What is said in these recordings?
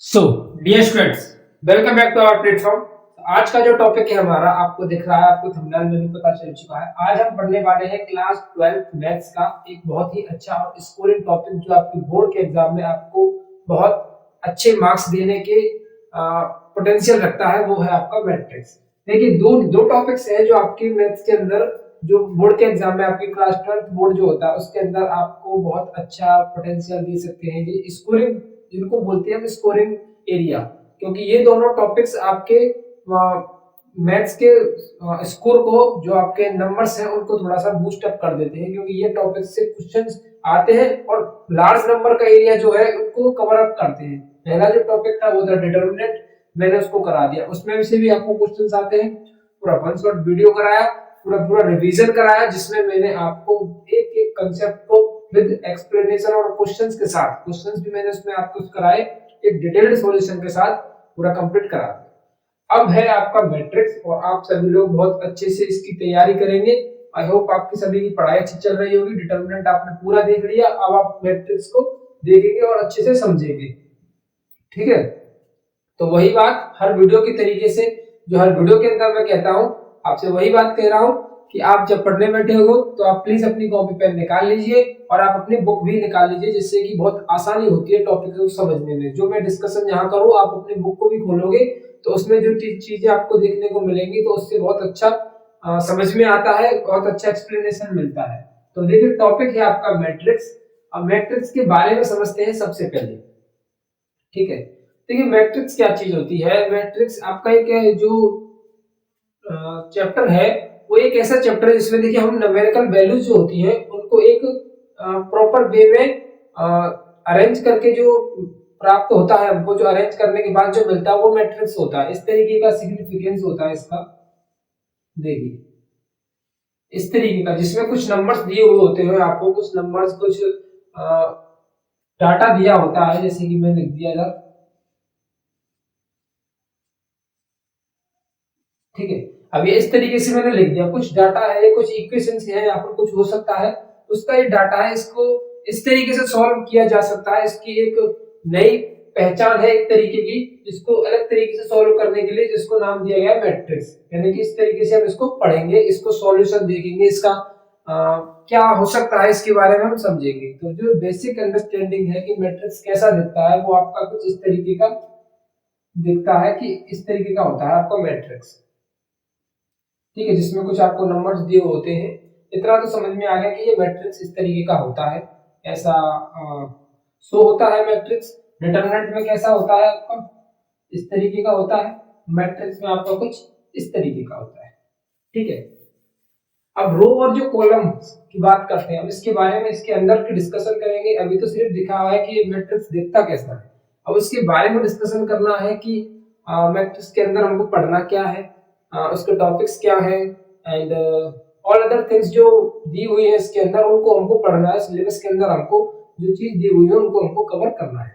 So dear students, welcome back to our platform. आज का जो टॉपिक है हमारा आपको दिख रहा है, आपको थंबनेल में भी पता चल चुका है। आज हम पढ़ने वाले हैं क्लास 12th मैथ्स का एक बहुत ही अच्छा और स्कोरिंग टॉपिक जो आपके बोर्ड के एग्जाम में आपको बहुत अच्छे मार्क्स देने के पोटेंशियल रखता है, वो है आपका मैट्रिक्स। देखिए दो दो टॉपिक्स है जो आपके मैथ्स के अंदर जो बोर्ड के एग्जाम में आपकी क्लास 12th बोर्ड जो होता है उसके अंदर आपको बहुत अच्छा पोटेंशियल दे सकते हैं। ये स्कोरिंग जिनको बोलते हैं हम स्कोरिंग एरिया, क्योंकि ये दोनों टॉपिक्स आपके मैथ्स के स्कोर को जो आपके नंबर्स हैं उनको थोड़ा सा बूस्ट अप कर देते हैं, क्योंकि ये टॉपिक्स से क्वेश्चंस आते हैं और लार्ज नंबर का एरिया जो है उनको कवर अप करते हैं। पहला जो टॉपिक था वो था डिटरमिनेंट, मैंने उसको करा दिया, उसमें से भी आपको क्वेश्चंस आते हैं। पूरा वन शॉट वीडियो कराया, पूरा पूरा रिवीजन कराया, जिसमें मैंने आपको एक एक कंसेप्ट को विद एक्सप्लेनेशन और क्वेश्चंस के साथ, क्वेश्चंस भी मैंने उसमें आपको कराए एक डिटेल्ड सॉल्यूशन के साथ पूरा कंप्लीट करा दिया। अब है आपका मैट्रिक्स और आप सभी लोग बहुत अच्छे से इसकी तैयारी करेंगे। आई होप आपकी सभी की पढ़ाई अच्छी चल रही होगी। डिटरमिनेंट आपने पूरा देख लिया, अब आप मैट्रिक्स को देखेंगे और अच्छे से समझेंगे, ठीक है। तो वही बात हर वीडियो की तरीके से, जो हर वीडियो के अंदर मैं कहता हूं, आपसे वही बात कह रहा हूं कि आप जब पढ़ने बैठे हो तो आप प्लीज अपनी कॉपी पेन निकाल लीजिए और आप अपनी बुक भी निकाल लीजिए, जिससे कि बहुत आसानी होती है टॉपिक को समझने में। जो मैं डिस्कशन यहाँ करूँ आप अपनी बुक को भी खोलोगे तो उसमें जो चीजें आपको देखने को मिलेंगी तो उससे बहुत अच्छा समझ में आता है, बहुत अच्छा एक्सप्लेनेशन मिलता है। तो देखिए टॉपिक है आपका मैट्रिक्स। अब मैट्रिक्स के बारे में समझते हैं सबसे पहले, ठीक है। देखिए मैट्रिक्स क्या चीज होती है। मैट्रिक्स आपका एक जो चैप्टर है वो एक ऐसा चैप्टर है जिसमें देखिए हम न्यूमेरिकल वैल्यूज जो होती हैं उनको एक प्रॉपर वे में अरेंज करके जो प्राप्त होता है, हमको जो अरेंज करने के बाद जो मिलता है वो मैट्रिक्स होता है। इस तरीके का सिग्निफिकेंस होता है इसका। देखिए इस तरीके का, जिसमें कुछ नंबर्स दिए हुए होते हैं, आपको कुछ नंबर्स, कुछ डाटा दिया होता है, जैसे कि मैं लिख दिया था, ठीक है। अब ये इस तरीके से मैंने लिख दिया, कुछ डाटा है, कुछ इक्वेशंस है, या फिर कुछ हो सकता है उसका ये डाटा है, इसको इस तरीके से सॉल्व किया जा सकता है। इसकी एक नई पहचान है एक तरीके की, इसको अलग तरीके से सॉल्व करने के लिए, जिसको नाम दिया गया है मैट्रिक्स। यानी कि इस तरीके से हम इसको पढ़ेंगे, इसको सॉल्यूशन देखेंगे, इसका क्या हो सकता है इसके बारे में हम समझेंगे। तो जो बेसिक अंडरस्टैंडिंग है कि मैट्रिक्स कैसा दिखता है वो आपका कुछ इस तरीके का दिखता है, कि इस तरीके का होता है आपका मैट्रिक्स, ठीक है, जिसमें कुछ आपको नंबर्स दिए होते हैं। इतना तो समझ में आ गया कि ये मैट्रिक्स इस तरीके का होता है, ऐसा शो होता है मैट्रिक्स। डिटरमिनेंट में कैसा होता है आपका, इस तरीके का होता है। मैट्रिक्स में आपका कुछ इस तरीके का होता है, ठीक है। अब रो और जो कॉलम की बात करते हैं, अब इसके बारे में, इसके अंदर की डिस्कशन करेंगे। अभी तो सिर्फ दिखा हुआ है कि ये मैट्रिक्स दिखता कैसा है, अब उसके बारे में डिस्कशन करना है कि मैट्रिक्स के अंदर हमको पढ़ना क्या है, उसके टॉपिक्स क्या है, एंड ऑल अदर थिंग्स जो दी हुई है इसके अंदर उनको हमको पढ़ना है। सिलेबस के अंदर हमको जो चीज दी हुई है उनको हमको कवर करना है।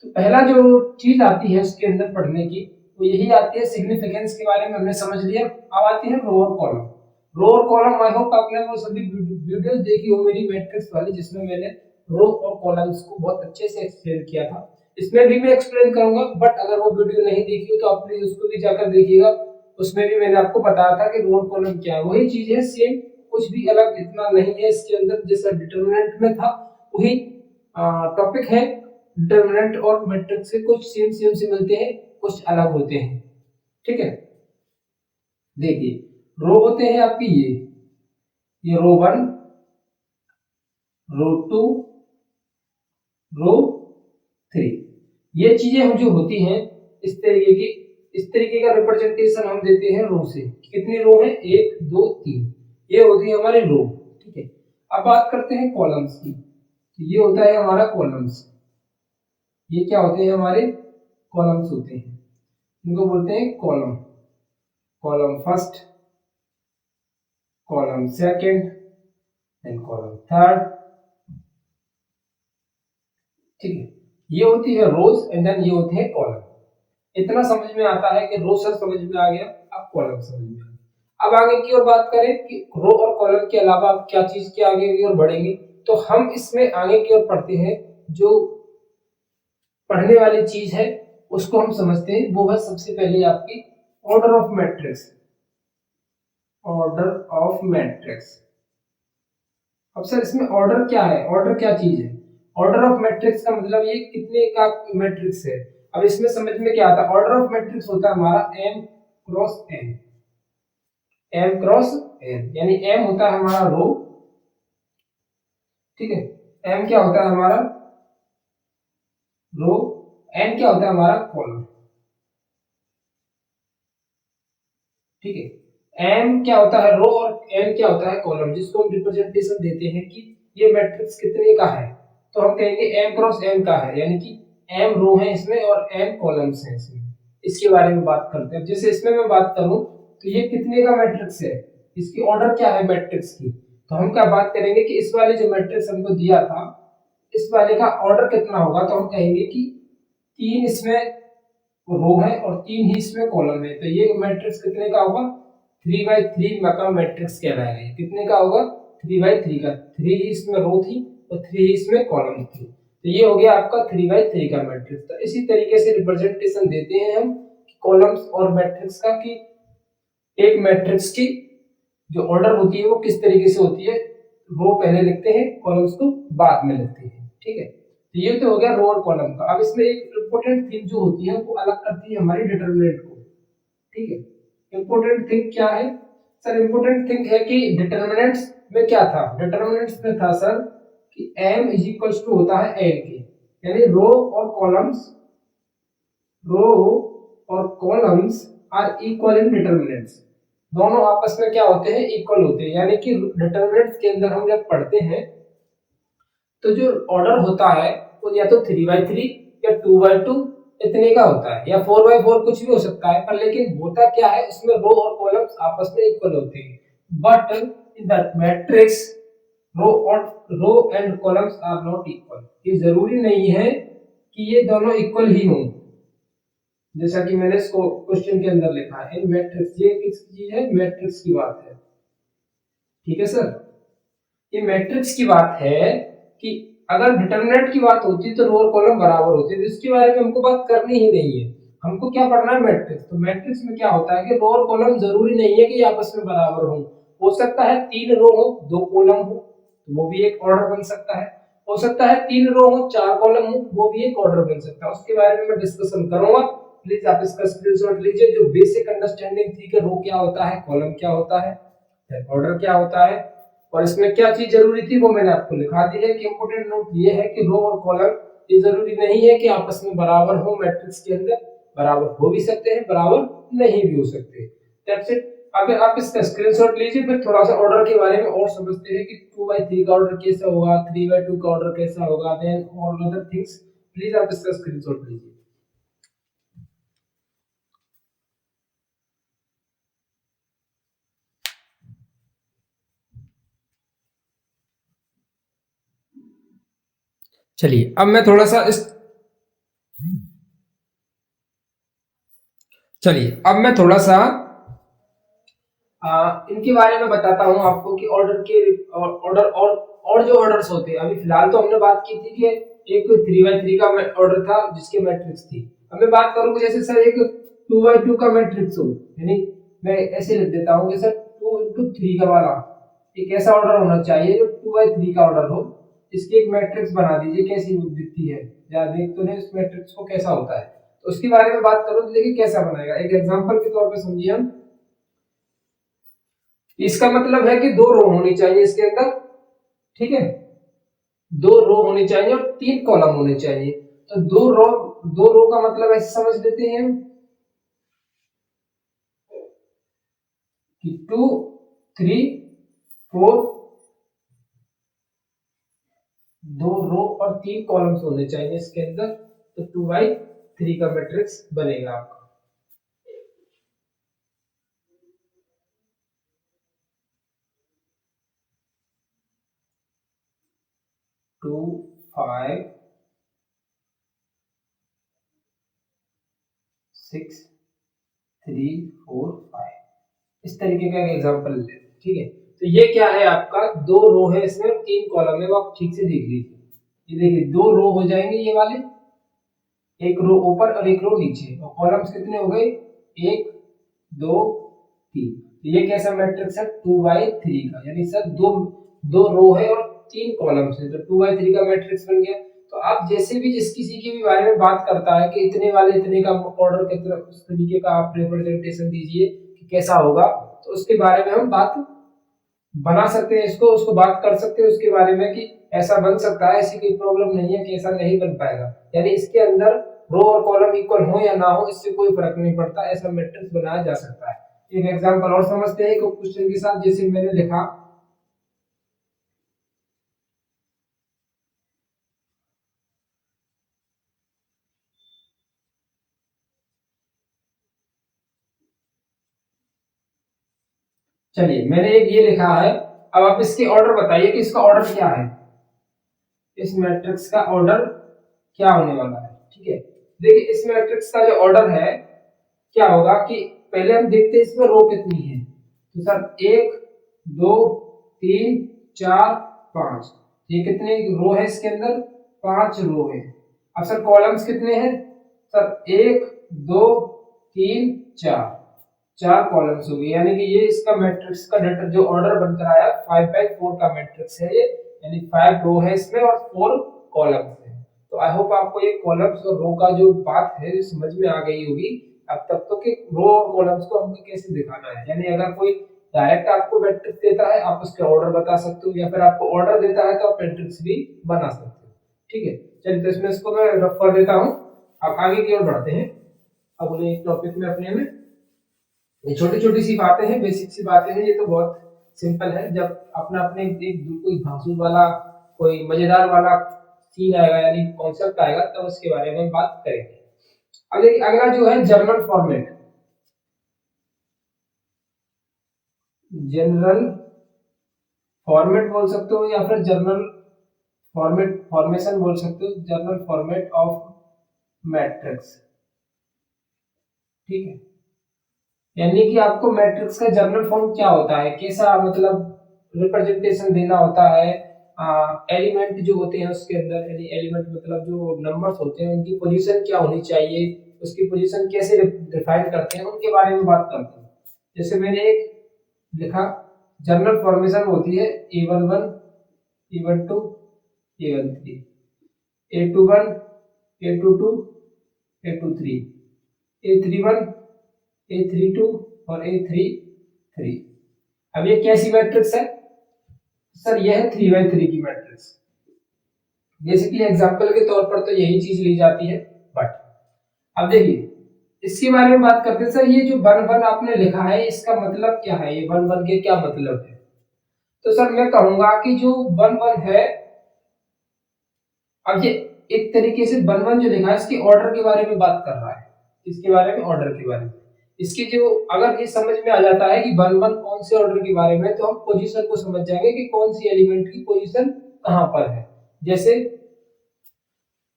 तो पहला जो चीज आती है उसके अंदर पढ़ने की वो यही आती है, सिग्निफिकेंस के बारे में हमने समझ लिया। अब आती है रो और कॉलम। रो और कॉलम, आई होप आपने वो सभी वीडियोस देखी हो मेरी मैट्रिक्स वाली, जिसमें मैंने रो और कॉलम्स को बहुत अच्छे से एक्सप्लेन किया था। इसमें भी मैं एक्सप्लेन करूंगा, बट अगर वो वीडियो नहीं देखी हो तो आप प्लीज उसको भी जाकर देखिएगा। उसमें भी मैंने आपको बताया था कि रो और कॉलम क्या है, वही चीज है सेम, कुछ भी अलग इतना नहीं है इसके अंदर। जैसा डिटरमिनेंट में था वही टॉपिक है। डिटरमिनेंट और मैट्रिक्स से कुछ सेम सेम से मिलते हैं, कुछ अलग होते हैं, ठीक है। देखिए रो होते हैं आपकी ये रो 1, रो 2, रो 3, ये चीजें हम जो होती हैं इस तरीके की, इस तरीके का रिप्रेजेंटेशन हम देते हैं रो से। कितनी रो है, 1 2 3, ये होती है हमारी रो, ठीक है। अब बात करते हैं कॉलम्स की, तो ये होता है हमारा कॉलम्स। ये क्या होते हैं, हमारे कॉलम्स होते हैं, इनको बोलते हैं column. Column first, column second and column third, ठीक है। ये होती है रोज एंड देन ये होते हैं कॉलम। इतना समझ में आता है कि रो सर समझ में आ गया, अब कॉलम समझ में आ गया। अब आगे की ओर बात करें कि रो और कॉलम के अलावा आप क्या चीज के आगे की ओर बढ़ेंगे, तो हम इसमें आगे की ओर पढ़ते हैं जो पढ़ने वाली चीज है उसको हम समझते हैं, वो है सबसे पहले आपकी order of matrix. Order of matrix. अब सर इसमें ऑर्डर क्या है, ऑर्डर क्या चीज है? ऑर्डर ऑफ मैट्रिक्स का मतलब ये कितने का मैट्रिक्स है। अब इसमें समझ में क्या आता है, ऑर्डर ऑफ मैट्रिक्स होता है हमारा m cross n। m cross n यानी m होता है हमारा रो, ठीक है, m क्या होता है हमारा रो, n क्या होता है हमारा कॉलम, ठीक है। m क्या होता है रो और n क्या होता है कॉलम, जिसको हम रिप्रेजेंटेशन देते हैं कि ये मैट्रिक्स कितने का है, तो हम कहेंगे m क्रॉस n का है, यानी कि m रो है इसमें और n कॉलम्स हैं इसमें। इसके बारे में बात करते हैं। जैसे इसमें मैं बात करूं तो ये कितने का मैट्रिक्स है, इसकी ऑर्डर क्या है मैट्रिक्स की, तो हम क्या बात करेंगे कि इस वाले जो मैट्रिक्स हमको दिया था इस वाले का ऑर्डर कितना होगा, तो हम कहेंगे कि 3 इसमें रो है और 3 ही इसमें कॉलम है, तो ये मैट्रिक्स कितने का होगा 3/3 का मैट्रिक्स कहलाएगा। ये कितने का होगा 3/3 का, 3 ही इसमें रो थी और 3 ही इसमें कॉलम थी, तो ये हो गया आपका 3/3 का मैट्रिक्स। तो इसी तरीके से रिप्रेजेंटेशन देते हैं हम कॉलम्स और मैट्रिक्स का, कि एक मैट्रिक्स की जो ऑर्डर होती है वो किस तरीके से होती है, रो पहले लिखते हैं कॉलम्स को बाद में लिखते हैं, ठीक है। तो ये तो हो गया रो और कॉलम का। अब इसमें एक इंपॉर्टेंट थिंग जो होती है वो अलग करती है हमारी डिटरमिनेंट को, ठीक है। इंपॉर्टेंट थिंग क्या है सर, इंपॉर्टेंट थिंग है कि डिटरमिनेंट्स में क्या था, डिटरमिनेंट्स में था सर कि m इज इक्वल्स टू होता है n के, यानी रो और कॉलम्स, रो और columns are equal in determinants, दोनों आपस में क्या होते हैं इक्वल होते हैं, यानी कि डिटरमिनेंट्स के अंदर हम जब पढ़ते हैं तो जो ऑर्डर होता है वो या तो 3/3 या 2/2 इतने का होता है, या 4/4 कुछ भी हो सकता है, पर लेकिन होता क्या है उसमें रो और कॉलम्स आपस में इक्वल होते हैं। But in that matrix row and columns are not equal, ये जरूरी नहीं है कि ये दोनों इक्वल ही हों, जैसा कि मैंने इसको क्वेश्चन के अंदर लिखा है मैट्रिक्स, ये किस चीज है मैट्रिक्स की बात है, ठीक है सर। ये मैट्रिक्स की बात है कि अगर डिटरमिनेंट की बात होती तो रो और कॉलम बराबर होते, तो इसके बारे में हमको बात करनी ही नहीं है, हमको क्या पढ़ना है मैट्रिक्स। तो मैट्रिक्स में क्या होता है कि रो और कॉलम जरूरी नहीं है कि आपस में बराबर हो सकता है 3 रो हो 2 कॉलम हो तो वो भी एक ऑर्डर बन सकता है, हो सकता है 3 रो हो 4 कॉलम हो वो भी एक ऑर्डर बन सकता है, उसके बारे में मैं डिस्कशन करूंगा। प्लीज आप इसका स्क्रीनशॉट लीजिए, जो बेसिक अंडरस्टैंडिंग थी कि रो क्या होता है, कॉलम क्या होता है, ऑर्डर क्या होता है और इसमें क्या चीज जरूरी थी वो मैंने आपको लिखा दी है। कि इंपॉर्टेंट नोट ये है कि रो और कॉलम ये जरूरी नहीं है कि आपस में बराबर हो, मैट्रिक्स के अंदर बराबर हो भी सकते हैं बराबर नहीं भी हो सकते। That's it. अब आप इसका स्क्रीनशॉट लीजिए, फिर थोड़ा सा ऑर्डर के बारे में और समझते हैं कि 2/3 का ऑर्डर कैसा होगा, 3/2 का ऑर्डर कैसा होगा, then all other things. Please आप इसका स्क्रीनशॉट लीजिए। चलिए अब मैं थोड़ा सा इस चलिए अब मैं थोड़ा सा इनके बारे में बताता हूं आपको कि ऑर्डर के ऑर्डर और जो ऑर्डर्स होते हैं, अभी फिलहाल तो हमने बात की थी कि एक 3/3 का ऑर्डर था जिसके मैट्रिक्स थी। अब मैं बात करूंगा जैसे सर एक 2/2 का मैट्रिक्स हो, यानी मैं ऐसे लिख देता हूं कि सर 2 × 3 का वाला एक ऐसा ऑर्डर होना चाहिए जो 2/3 का ऑर्डर हो, इसकी एक मैट्रिक्स बना दीजिए कैसी दिखती है, या देख तो नहीं उस मैट्रिक्स को कैसा होता है, तो उसके बारे में बात करूं तो देखिए कैसा बनेगा। एक एग्जांपल के तौर पे समझिए हम, इसका मतलब है कि 2 रो होनी चाहिए इसके अंदर, ठीक है, 2 रो होनी चाहिए और 3 कॉलम होने चाहिए। तो 2 रो का मतलब ऐसे समझ लेते हैं कि 2 3 4, 2 रो और 3 कॉलम्स होने चाहिए इसके अंदर, तो 2/3 का मैट्रिक्स बनेगा आपका। 2 5 6 3 4 5 इस तरीके का एक एग्जांपल ले, ठीक है। तो ये क्या है आपका 2 रो है इसमें और 3 कॉलम है, वो आप ठीक से देख लीजिए। ये देखिए 2 रो हो जाएंगे ये वाले एक रो ऊपर और एक रो नीचे, और कॉलम्स कितने हो गए, 1 2 3। तो ये कैसा मैट्रिक्स है, 2/3 का, यानी सर दो दो रो है और 3 कॉलम्स है, तो 2/3 का मैट्रिक्स बन गया। तो आप जैसे भी जिस किसी के भी बारे में बात करता है कि इतने वाले इतने का ऑर्डर की तरफ उस तरीके का आप रिप्रेजेंटेशन दीजिए कि कैसा होगा, तो उसके बारे में हम बात बना सकते हैं, इसको उसको बात कर सकते हैं उसके बारे में कि ऐसा बन सकता है, ऐसी कोई प्रॉब्लम नहीं है कि ऐसा नहीं बन पाएगा। यानी इसके अंदर रो और कॉलम इक्वल हो या ना हो, इससे कोई फर्क नहीं पड़ता, ऐसा मैट्रिक्स बनाया जा सकता है। एक एग्जांपल और समझते हैं क्वेश्चन के साथ, जैसे मैंने लिखा चलिए मैंने एक ये लिखा है, अब आप इसके ऑर्डर बताइए कि इसका ऑर्डर क्या है, इस मैट्रिक्स का ऑर्डर क्या होने वाला है। ठीक है, देखिए इस मैट्रिक्स का जो ऑर्डर है क्या होगा कि पहले हम देखते हैं इसमें रो कितनी है, तो सर 1 2 3 4 5, ये कितने रो है इसके अंदर, 5 रो है। अब सर कॉलम्स कितने हैं, सर 1 2 3 4, 4 कॉलम्स हो गए, यानी कि ये इसका मैट्रिक्स का डेटा जो ऑर्डर बनकर आया 5/4 का मैट्रिक्स है ये, यानी 5 रो है इसमें और 4 कॉलम्स है। तो आई होप आपको ये कॉलम्स और रो का जो बात है जो समझ में आ गई होगी अब तक तो, कि रो और कॉलम्स को हमको कैसे दिखाना है। यानी अगर कोई डायरेक्ट आपको मैट्रिक्स देता है आप उसके ऑर्डर बता सकते हो, या फिर आपको ऑर्डर देता है तो आप मैट्रिक्स भी बना सकते हो। ठीक है, चलिए तो इसमें इसको मैं रफ कर देता हूँ, आप आगे की ओर बढ़ते हैं अगले टॉपिक में अपने में। ये छोटी छोटी सी बातें हैं, बेसिक सी बातें हैं, ये तो बहुत सिंपल है। जब अपना अपने एक कोई धांसू वाला कोई मजेदार वाला सीन आएगा यानी कॉन्सेप्ट आएगा तब उसके बारे में बात करेंगे। अगले अगला जो है जर्नल फॉर्मेट, जनरल फॉर्मेट बोल सकते हो या फिर जर्नल फॉर्मेट फॉर्मेशन बोल सकते हो, जर्नल फॉर्मेट ऑफ मैट्रिक्स। ठीक है, यानी कि आपको मैट्रिक्स का जर्नल फॉर्म क्या होता है, कैसा मतलब रिप्रेजेंटेशन देना होता है, एलिमेंट जो होते हैं उसके अंदर, यानी एलिमेंट मतलब जो नंबर्स होते हैं उनकी पोजीशन क्या होनी चाहिए, उसकी पोजीशन कैसे डिफाइन करते हैं, उनके बारे में बात करते हैं। जैसे मैंने एक लिखा, जर्नल फॉर्मेशन होती है A11 A12 A13, A21 A22 A23 A31 A32 और A33। अब ये कैसी मैट्रिक्स है, सर यह है 3/3 की मैट्रिक्स। बेसिकली एग्जांपल के तौर पर तो यही चीज ली जाती है, बट अब देखिए इसके बारे में बात करते हैं। सर ये जो 1 1 आपने लिखा है इसका मतलब क्या है, ये 1 1 के क्या मतलब है, तो सर मैं कहूंगा कि जो 1 1 है, अब ये एक तरीके से 1 1 जो लिखा है इसके ऑर्डर के बारे में बात कर रहा है, इसके बारे में ऑर्डर के बारे में, इसकी जो अगर ये समझ में आ जाता है कि 1 1 कौन से ऑर्डर के बारे में, तो हम पोजीशन को समझ जाएंगे कि कौन सी एलिमेंट की पोजीशन कहां पर है। जैसे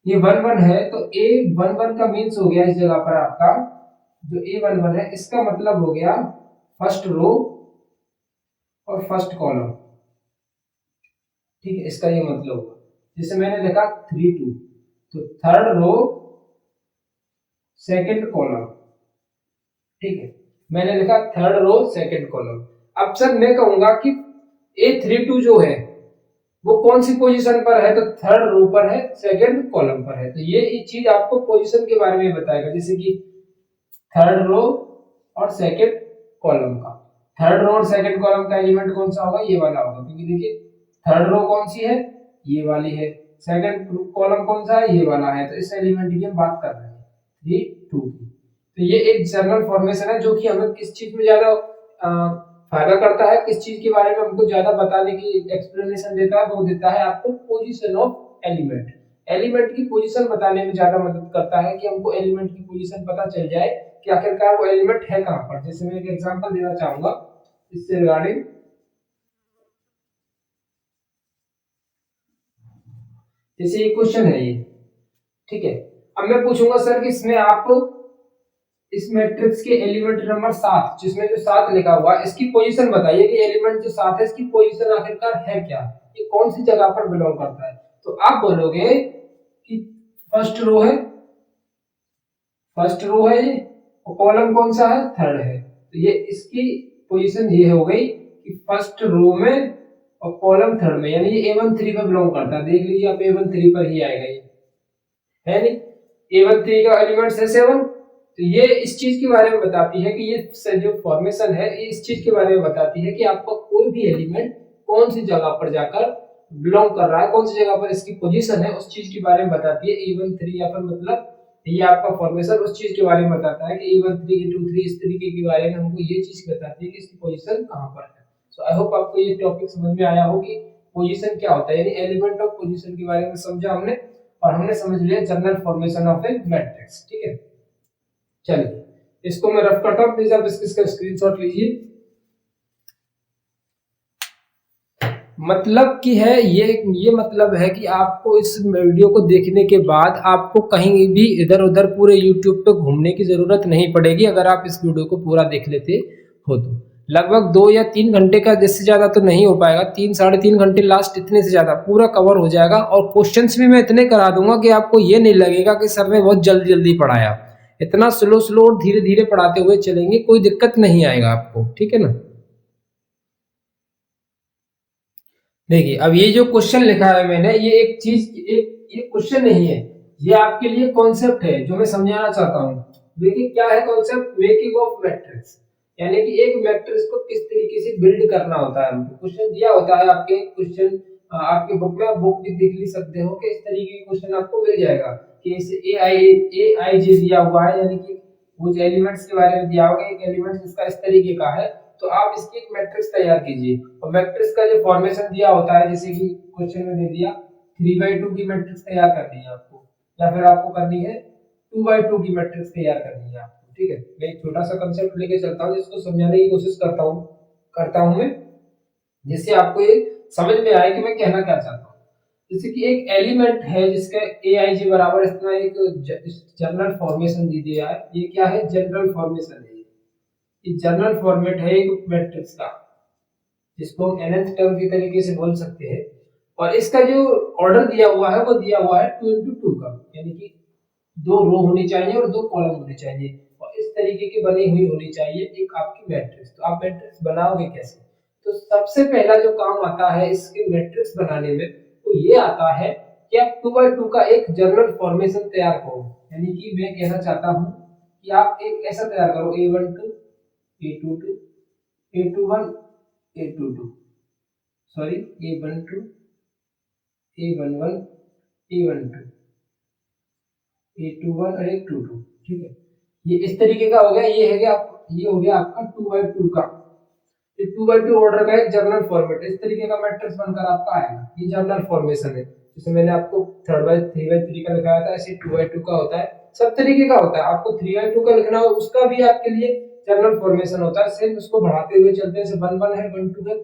ये 1 1 है तो A11 का मींस हो गया इस जगह पर आपका जो A11 है इसका मतलब हो गया फर्स्ट रो और फर्स्ट कॉलम। ठीक है, इसका ये मतलब होगा। जैसे मैंने लिखा 3 2 तो थर्ड रो सेकंड कॉलम। ठीक है, मैंने लिखा थर्ड रो सेकंड कॉलम। अब सर मैं कहूंगा कि A32 जो है वो कौन सी पोजीशन पर है, तो थर्ड रो पर है, सेकंड कॉलम पर है। तो ये चीज आपको पोजीशन के बारे में बताएगा, जैसे कि थर्ड रो और सेकंड कॉलम का, थर्ड रो और सेकंड कॉलम का एलिमेंट कौन सा होगा, ये वाला होगा, क्योंकि देखिए थर्ड रो कौन सी है, ये वाली है, सेकंड कॉलम कौन सा है, ये वाला है। तो इस एलिमेंट की हम बात कर रहे हैं 3 2 की। तो ये एक जनरल फॉर्मेशन है जो कि हमें किस चीज में ज्यादा फायदा करता है, किस चीज के बारे में हमको ज्यादा बताने की एक्सप्लेनेशन देता है, वो देता है आपको पोजीशन ऑफ एलिमेंट। एलिमेंट की पोजीशन बताने में ज्यादा मदद करता है कि हमको एलिमेंट की पोजीशन पता चल जाए कि आखिरकार वो एलिमेंट है कहां पर। जैसे मैं एक एग्जांपल देना चाहूंगा इससे रिगार्डिंग, जैसे ये क्वेश्चन है ये, ठीक है, अब मैं पूछूंगा सर कि इसमें आप इस मैट्रिक्स के एलिमेंट नंबर 7 जिसमें जो 7 लिखा हुआ है इसकी पोजीशन बताइए कि एलिमेंट जो 7 है इसकी पोजीशन आखिरकार है क्या, ये कौन सी जगह पर बिलोंग करता है। तो आप बोलोगे कि फर्स्ट रो है, फर्स्ट रो है ये, और कॉलम कौन सा है, थर्ड है। तो ये इसकी पोजीशन ये हो गई कि फर्स्ट रो में और कॉलम थर्ड में, यानी ये A1 3 पर बिलोंग करता है। देख लीजिए आप A1 3 पर ही आएगा ये, है नहीं। A1 3 का एलिमेंट्स है 7। तो ये इस चीज के बारे में बताती है कि ये जो फॉर्मेशन है इस चीज के बारे में बताती है कि आपका कोई भी एलिमेंट कौन सी जगह पर जाकर बिलोंग कर रहा है, कौन सी जगह पर इसकी पोजीशन है, उस चीज के बारे में बताती है A1 3। या फिर मतलब ये आपका फॉर्मेशन उस चीज के बारे में बताता है कि A1 3 A2 3 इस तरीके के बारे में हमको ये चीज बताती है कि इसकी पोजीशन कहां पर है। सो आई होप आपको ये टॉपिक समझ में आया हो कि पोजीशन क्या होता है, यानी एलिमेंट ऑफ पोजीशन के बारे में समझा हमने, और हमने समझ लिया general formation of A matrix. ठीक है, चलिए इसको मैं रफ करता हूं, प्लीज आप इसका स्क्रीनशॉट लीजिए। मतलब की है ये मतलब है कि आपको इस वीडियो को देखने के बाद आपको कहीं भी इधर उधर पूरे यूट्यूब पे घूमने की जरूरत नहीं पड़ेगी, अगर आप इस वीडियो को पूरा देख लेते हो तो। लगभग 2 या 3 घंटे का, जिससे ज्यादा तो नहीं हो पाएगा, 3 साढ़े 3 घंटे लास्ट, इतने से ज्यादा पूरा कवर हो जाएगा। और क्वेश्चंस भी मैं इतने करा दूंगा कि आपको ये नहीं लगेगा कि सर ने बहुत जल्दी जल्दी पढ़ाया। इतना स्लो स्लो और धीरे धीरे पढ़ाते हुए चलेंगे, कोई दिक्कत नहीं आएगा आपको, ठीक है ना। देखिए अब ये जो क्वेश्चन लिखा है मैंने, ये एक चीज, एक ये क्वेश्चन नहीं है, ये आपके लिए कॉन्सेप्ट है जो मैं समझाना चाहता हूँ। देखिए क्या है कॉन्सेप्ट, मेकिंग ऑफ मैट्रिक्स, यानी कि एक मैट्रिक्स को किस तरीके से बिल्ड करना होता है। हमको क्वेश्चन दिया होता है, आपके क्वेश्चन आपके बुक में, आप बुक भी देख ली सकते हो कि इस तरीके के क्वेश्चन आपको मिल जाएगा कि इसे ए आई जे दिया हुआ है, यानी कि वो एलिमेंट्स के बारे में दिया होगा, एक एलिमेंट इसका इस तरीके का है, तो आप इसकी एक मैट्रिक्स तैयार कीजिए। और मैट्रिक्स का जो फॉर्मेशन दिया होता है, जैसे कि क्वेश्चन में दे दिया 3/2 की मैट्रिक्स तैयार करनी है आपको, या फिर आपको करनी है 2/2 की मैट्रिक्स तैयार करनी है आपको। ठीक है, मैं एक छोटा सा कंसेप्ट लेके चलता हूँ जिसको समझाने की कोशिश करता हूँ मैं, जिससे आपको ये समझ में आए कि मैं कहना क्या चाहता हूँ। जैसे कि एक एलिमेंट है जिसका ए आई जी बराबर इतना एक जनरल फॉर्मेशन दी दिया है। ये क्या है, जनरल फॉर्मेशन है। ये जनरल फॉर्मेट है एक मैट्रिक्स का, जिसको हम nth टर्म की तरीके से बोल सकते हैं। और इसका जो ऑर्डर दिया हुआ है वो दिया हुआ है 2 into 2 का, यानी कि 2 रो होनी चाहिए और 2 कॉलम होने चाहिए, और इस तरीके की बनी हुई होनी चाहिए एक आपकी मैट्रिक्स। तो आप मैट्रिक्स बनाओगे कैसे, तो सबसे पहला जो काम आता है इसके मैट्रिक्स बनाने में, तो ये आता है कि आप 2/2 का एक जनरल फॉर्मेशन तैयार करो। यानी कि मैं कहना चाहता हूँ कि आप एक ऐसा तैयार करो, A12 A22 A21 A22, sorry A12 A11 A12 A21 और A22। ठीक है, ये इस तरीके का हो गया। ये है गया, ये हो गया आपका 2/2 का, ये 2/2 ऑर्डर का एक जर्नल फॉर्मेट। इस तरीके का मैट्रिक्स बनकर आपका आएगा, ये जर्नल फॉर्मेशन है। जैसे मैंने आपको 3/3 का लिखाया था, ऐसे 2/2 का होता है, सब तरीके का होता है। आपको 3/2 का लिखना हो उसका भी आपके लिए जर्नल फॉर्मेशन होता है। सेम उसको बढ़ाते हुए चलते हैं, जैसे 1 1 है, 1 2 है,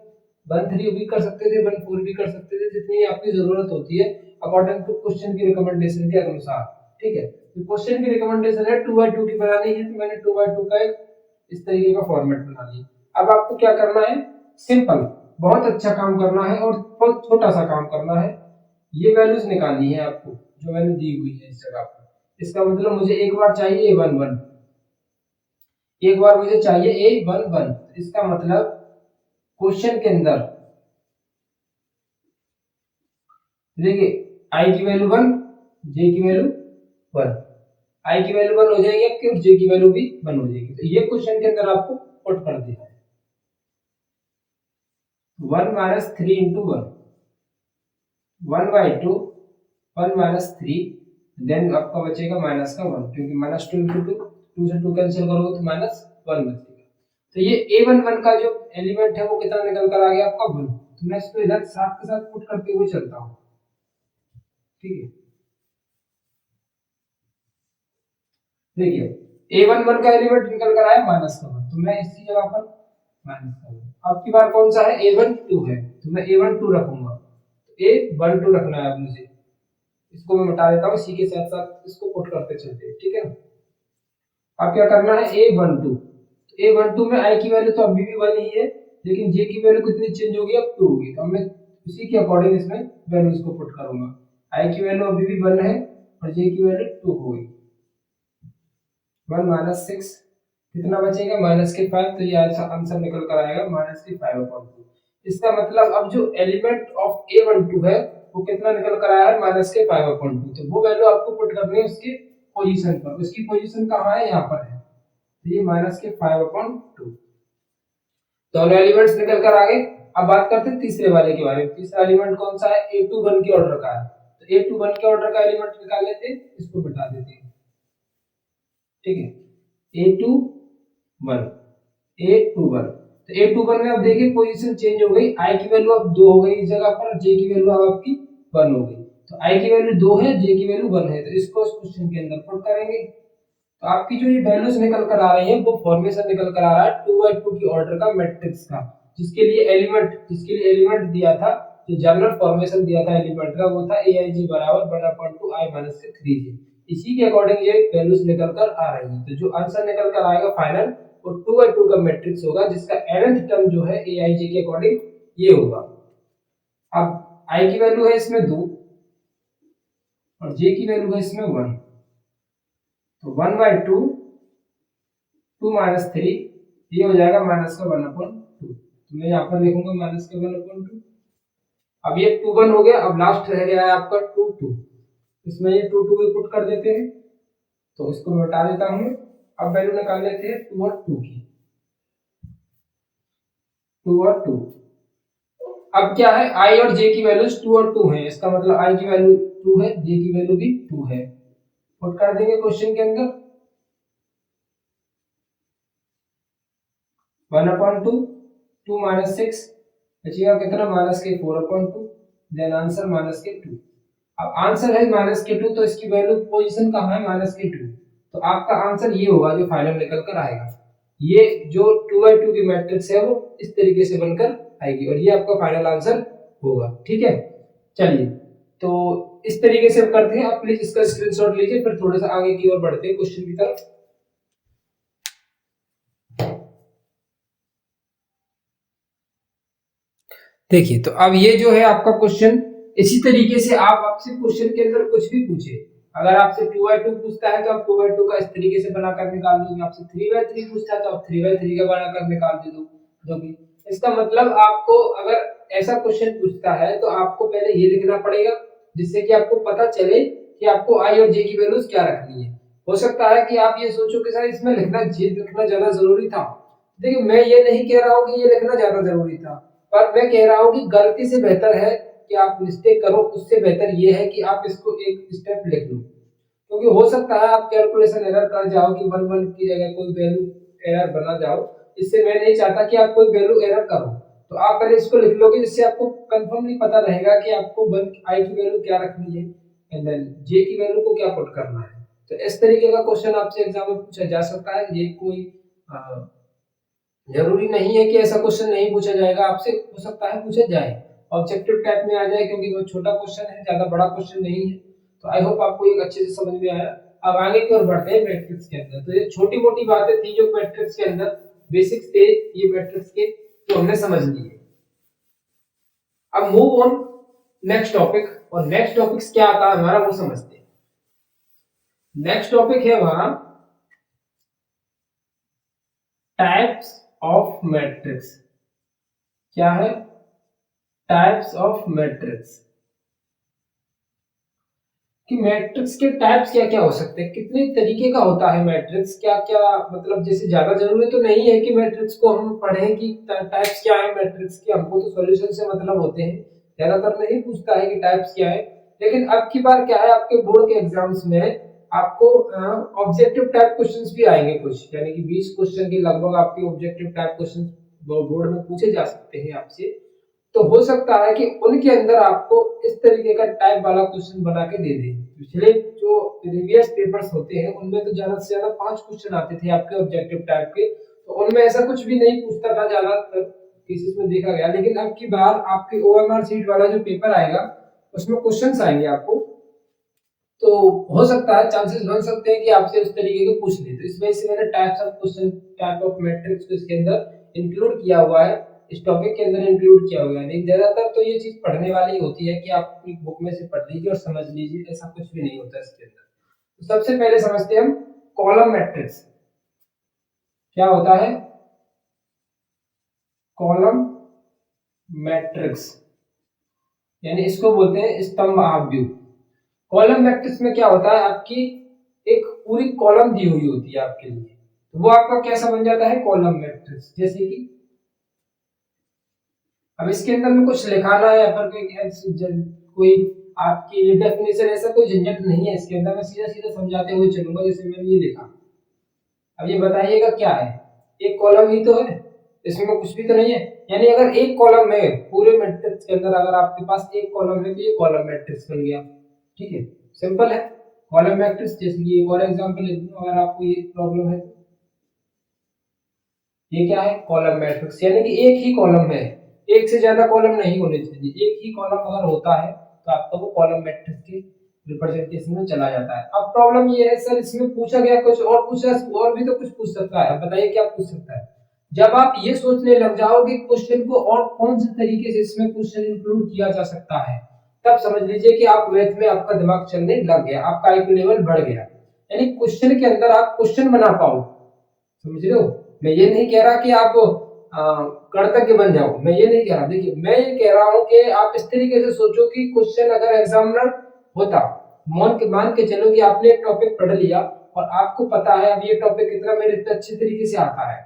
1 3 भी कर सकते थे, 1 4 भी कर सकते थे, जितनी आपकी जरूरत होती है अकॉर्डिंग टू क्वेश्चन की रिकमेंडेशन के अनुसार। ठीक है, तो क्वेश्चन की रिकमेंडेशन है 2/2 की बनानी है, तो मैंने 2/2 का एक इस तरीके का फॉर्मेट बना लिया। अब आपको क्या करना है, सिंपल, बहुत अच्छा काम करना है और बहुत छोटा सा काम करना है। ये वैल्यूज निकालनी है आपको जो मैंने दी हुई है इस जगह पर। इसका मतलब मुझे एक बार चाहिए A11, एक बार मुझे चाहिए A11। इसका मतलब क्वेश्चन के अंदर देखिए आई की वैल्यू 1, जे की वैल्यू 1, आई की वैल्यू 1 हो जाएगी आपकी और जे की वैल्यू भी 1 हो जाएगी। तो ये क्वेश्चन के अंदर आपको पुट कर देना है 1 - 3 into 1, 1/2, 1 - 3, देन आपका बचेगा माइनस का 1, क्योंकि -2 into 2, 2 से 2 कैंसिल करोगे तो -1 बचेगा। तो ये A11 का जो एलिमेंट है वो कितना निकल कर आ गया आपका 1। तो मैं इसको इधर साथ के साथ पुट करते हुए चलता हूँ। ठीक है, देखिए A11 का एलिमेंट निकल कर आया -1, तो मैं इसी जगह पर -1। अब की बार कौन सा है, A12 है, तो मैं A12 रखूंगा। तो A12 रखना है अब मुझे, इसको मैं मिटा देता हूँ, इसी के साथ साथ इसको पुट करते चलते हैं। ठीक है, अब क्या करना है, A12। A12 में आई की वैल्यू तो अभी भी 1 ही है, लेकिन जे की वैल्यू कितनी चेंज होगी, अब 2 होगी। तो मैं उसी के अकॉर्डिंग इसमें वैल्यूज को पुट करूंगा। आई की वैल्यू अभी भी 1 है और जे की वैल्यू 2 होगी। 1 माइनस 6 कितना बचेगा माइनस के 5, तो ये आंसर निकल कर आएगा माइनस के 5/2। इसका मतलब अब जो एलिमेंट ऑफ A12 है वो कितना निकल कर आया है माइनस के 5/2। तो वो वैल्यू आपको पुट करनी है उसकी पोजीशन पर, उसकी पोजीशन कहाँ है यहाँ पर है, तो ये माइनस के 5/2 दोनों एलिमेंट्स निकल कर आ गए। अब बात करते हैं तीसरे वाले के बारे में। तीसरा एलिमेंट कौन सा है, A21 के ऑर्डर का है, तो A21 के ऑर्डर का एलिमेंट निकाल लेते हैं, इसको बता देते हैं, ठीक है। A21 तो A21 में अब देखिए पोजीशन चेंज हो गई, I की वैल्यू अब 2 हो गई इस जगह पर, J की वैल्यू अब आपकी 1 हो गई। तो I की वैल्यू 2 है, J की वैल्यू 1 है, तो इसको इस क्वेश्चन के अंदर पुट करेंगे। तो आपकी जो ये वैल्यूज निकल कर आ रही है वो फॉर्मेशन निकल कर आ रहा है 2/2 की ऑर्डर का मैट्रिक्स का, जिसके लिए एलिमेंट दिया था, जो जनरल फॉर्मेशन दिया था एलिमेंट का, वो था aij बराबर 1/2 i माइनस 3j। इसी के अकॉर्डिंग ये वैल्यूज निकल कर आ रही है। तो जो आंसर निकल कर आएगा फाइनल वो 2/2 का मैट्रिक्स होगा, जिसका nth टर्म जो है aij के अकॉर्डिंग ये होगा। अब i की वैल्यू है इसमें 2 और j की वैल्यू है इसमें 1, तो 1/2 2 माइनस 3 ये हो जाएगा माइनस का 1/2। तो मैं यहाँ पर लिखूंगा माइनस का 1/2। अब ये 2 1 हो गया, अब लास्ट रह गया है आपका 2 2, इसमें ये 2 2 भी पुट कर देते हैं, तो इसको मैं हटा देता हूँ। अब वैल्यू निकाल लेते हैं 2 और 2 की, 2 और 2। अब क्या है, i और j की वैल्यूज 2 और 2 है, इसका मतलब i की वैल्यू 2 है, j की वैल्यू भी 2 है, पुट कर देंगे क्वेश्चन के अंदर। 1/2 2 माइनस 6 बचेगा कितना माइनस के 4/2, देन आंसर माइनस के 2। अब आंसर है माइनस के 2, तो इसकी वैल्यू पोजीशन कहाँ है माइनस के 2, तो आपका आंसर ये होगा जो फाइनल निकल कर आएगा। ये जो 2/2 की मैट्रिक्स है वो इस तरीके से बनकर आएगी और ये आपका फाइनल आंसर होगा, ठीक है। चलिए, तो इस तरीके से करते हैं, आप प्लीज इसका स्क्रीनशॉट लीजिए, फिर थोड़ा सा आगे की ओर बढ़ते हैं क्वेश्चन की तरफ। देखिए, तो अब ये जो है आपका क्वेश्चन, इसी तरीके से आप आपसे क्वेश्चन के अंदर कुछ भी पूछे, अगर आपसे 2/2 पूछता है तो आप 2/2 का इस तरीके से बनाकर निकाल दोगे, आपसे 3/3 पूछता है तो आप 3/3 का बनाकर निकाल दोगे। इसका मतलब आपको अगर ऐसा क्वेश्चन पूछता है तो आपको पहले ये लिखना पड़ेगा, जिससे कि आपको पता चले कि आपको आई और जे की वैल्यूज क्या रखनी है। हो सकता है कि आप ये सोचो कि सर इसमें लिखना ज्यादा जरूरी था। देखिए, मैं ये नहीं कह रहा हूँ कि ये लिखना ज्यादा जरूरी था, पर मैं कह रहा हूँ कि गलती से बेहतर है कि आप मिस्टेक करो, उससे बेहतर ये है कि आप इसको एक स्टेप लिख लो, क्योंकि हो सकता है आप कैलकुलेशन एरर कर जाओ कि 1 1 की जगह कोई वैल्यू एरर बना जाओ। इससे मैं नहीं चाहता कि आप कोई वैल्यू एरर करो, तो आप पहले इसको लिख लोगे, जिससे आपको कंफर्मली पता रहेगा कि आपको 1 आई की वैल्यू क्या रखनी है एंड देन जे की वैल्यू को क्या पुट करना है। तो इस तरीके का क्वेश्चन आपसे एग्जाम में पूछा जा सकता है। ये कोई जरूरी नहीं है कि ऐसा क्वेश्चन नहीं पूछा जाएगा आपसे, हो सकता है पूछा जाए, ऑब्जेक्टिव टाइप में आ जाए, क्योंकि वो छोटा क्वेश्चन है, ज्यादा बड़ा क्वेश्चन नहीं है। तो आई होप आपको ये अच्छे से समझ में आया। अब आगे की ओर बढ़ते हैं मैट्रिक्स के अंदर। तो ये छोटी मोटी बातें थी जो मैट्रिक्स के अंदर बेसिक्स थे ये मैट्रिक्स के, जो हमने समझ लिए। अब मूव ऑन नेक्स्ट टॉपिक, और नेक्स्ट टॉपिक्स क्या आता है हमारा वो समझते हैं। नेक्स्ट टॉपिक है हमारा टाइप्स ऑफ मैट्रिक्स। क्या है, टाइप्स ऑफ मैट्रिक्स, कि मैट्रिक्स के टाइप्स क्या क्या हो सकते हैं, कितने तरीके का होता है मैट्रिक्स, क्या क्या, मतलब जैसे ज्यादा जरूरी तो नहीं है कि मैट्रिक्स को हम पढ़ें कि टाइप्स क्या है मैट्रिक्स के, हमको तो सॉल्यूशन से मतलब होते हैं, ज्यादातर नहीं पूछता है कि टाइप्स क्या है। लेकिन अब की बार क्या है, आपके बोर्ड के एग्जाम्स में आपको ऑब्जेक्टिव टाइप क्वेश्चंस भी आएंगे कुछ, यानी कि 20 क्वेश्चन के लगभग आपके ऑब्जेक्टिव टाइप क्वेश्चन बोर्ड में पूछे जा सकते हैं आपसे। तो हो सकता है कि उनके अंदर आपको इस तरीके का टाइप वाला क्वेश्चन बना के दे दे। पिछले जो प्रीवियस पेपर्स होते हैं उनमें तो ज्यादा से ज्यादा 5 क्वेश्चन आते थे आपके ऑब्जेक्टिव टाइप के, तो उनमें ऐसा कुछ भी नहीं पूछता था ज्यादातर केसेस में देखा गया। लेकिन अब की बार आपके ओएमआर सीट वाला जो पेपर आएगा उसमें क्वेश्चंस आएंगे आपको, तो हो सकता है, चांसेस बन सकते हैं कि आपसे उस तरीके के पूछ ले। तो इस वजह से मैंने types of question, type of matrix को इसके अंदर इंक्लूड किया हुआ है, इस टॉपिक के अंदर इंक्लूड किया हुआ है। नहीं, ज्यादातर तो ये चीज पढ़ने वाली होती है कि आप एक बुक में से पढ़ लीजिए और समझ लीजिए, ऐसा कुछ भी नहीं होता इसके अंदर। तो सबसे पहले समझते हैं हम कॉलम मैट्रिक्स। क्या होता है? कॉलम मैट्रिक्स, यानी इसको बोलते हैं स्तंभ आव्यूह। कॉलम मैट्रिक्स में क्या होता है, आपकी एक पूरी कॉलम दी हुई होती है आपके लिए, तो वो आपका कैसा बन जाता है? Column matrix. जैसे कि अब इसके अंदर में कुछ लिखाना है या फिर कोई आपकी डेफिनेशन, ऐसा कोई झंझट नहीं है इसके अंदर, मैं सीधा सीधा समझाते हुए चलूंगा। जैसे मैंने ये लिखा, अब ये बताइएगा क्या है? एक कॉलम ही तो है, इसमें कुछ भी तो नहीं है। यानी अगर एक कॉलम है पूरे मैट्रिक्स के अंदर, अगर आपके पास एक कॉलम है तो ये कॉलम मैट्रिक्स बन गया। ठीक है, सिंपल है कॉलम मैट्रिक्स। जैसे कि एक और एग्जांपल ले लूं, अगर आपको ये प्रॉब्लम है, ये क्या है? कॉलम मैट्रिक्स, यानी कि एक ही कॉलम है, एक से ज्यादा कॉलम नहीं होने चाहिए। एक ही कॉलम अगर होता है तो आपका वो कॉलम मैट्रिक्स के रिप्रेजेंटेशन में चला जाता है। अब प्रॉब्लम ये है सर, इसमें पूछा गया कुछ और, पूछा और भी तो कुछ पूछ सकता है। बताइए क्या पूछ सकता है? जब आप ये सोचने लग जाओगे क्वेश्चन को और कौन से तरीके से इसमें क्वेश्चन इंक्लूड किया जा सकता है, तब समझ लीजिए कि आप मैथ में आपका दिमाग चलने लग गया, आपका आईक्यू लेवल बढ़ गया। यानी क्वेश्चन के अंदर आप क्वेश्चन बना पाओ। समझ रहे हो? मैं ये नहीं कह रहा कि आप कर्तज्ञ बन जाओ, मैं ये नहीं कह रहा। देखिए मैं ये कह रहा हूं कि आप इस तरीके से सोचो कि क्वेश्चन अगर एग्जामिनर होता, मान के चलो कि आपने एक टॉपिक पढ़ लिया और आपको पता है अब ये टॉपिक कितना मेरे पे अच्छे तरीके से आता है।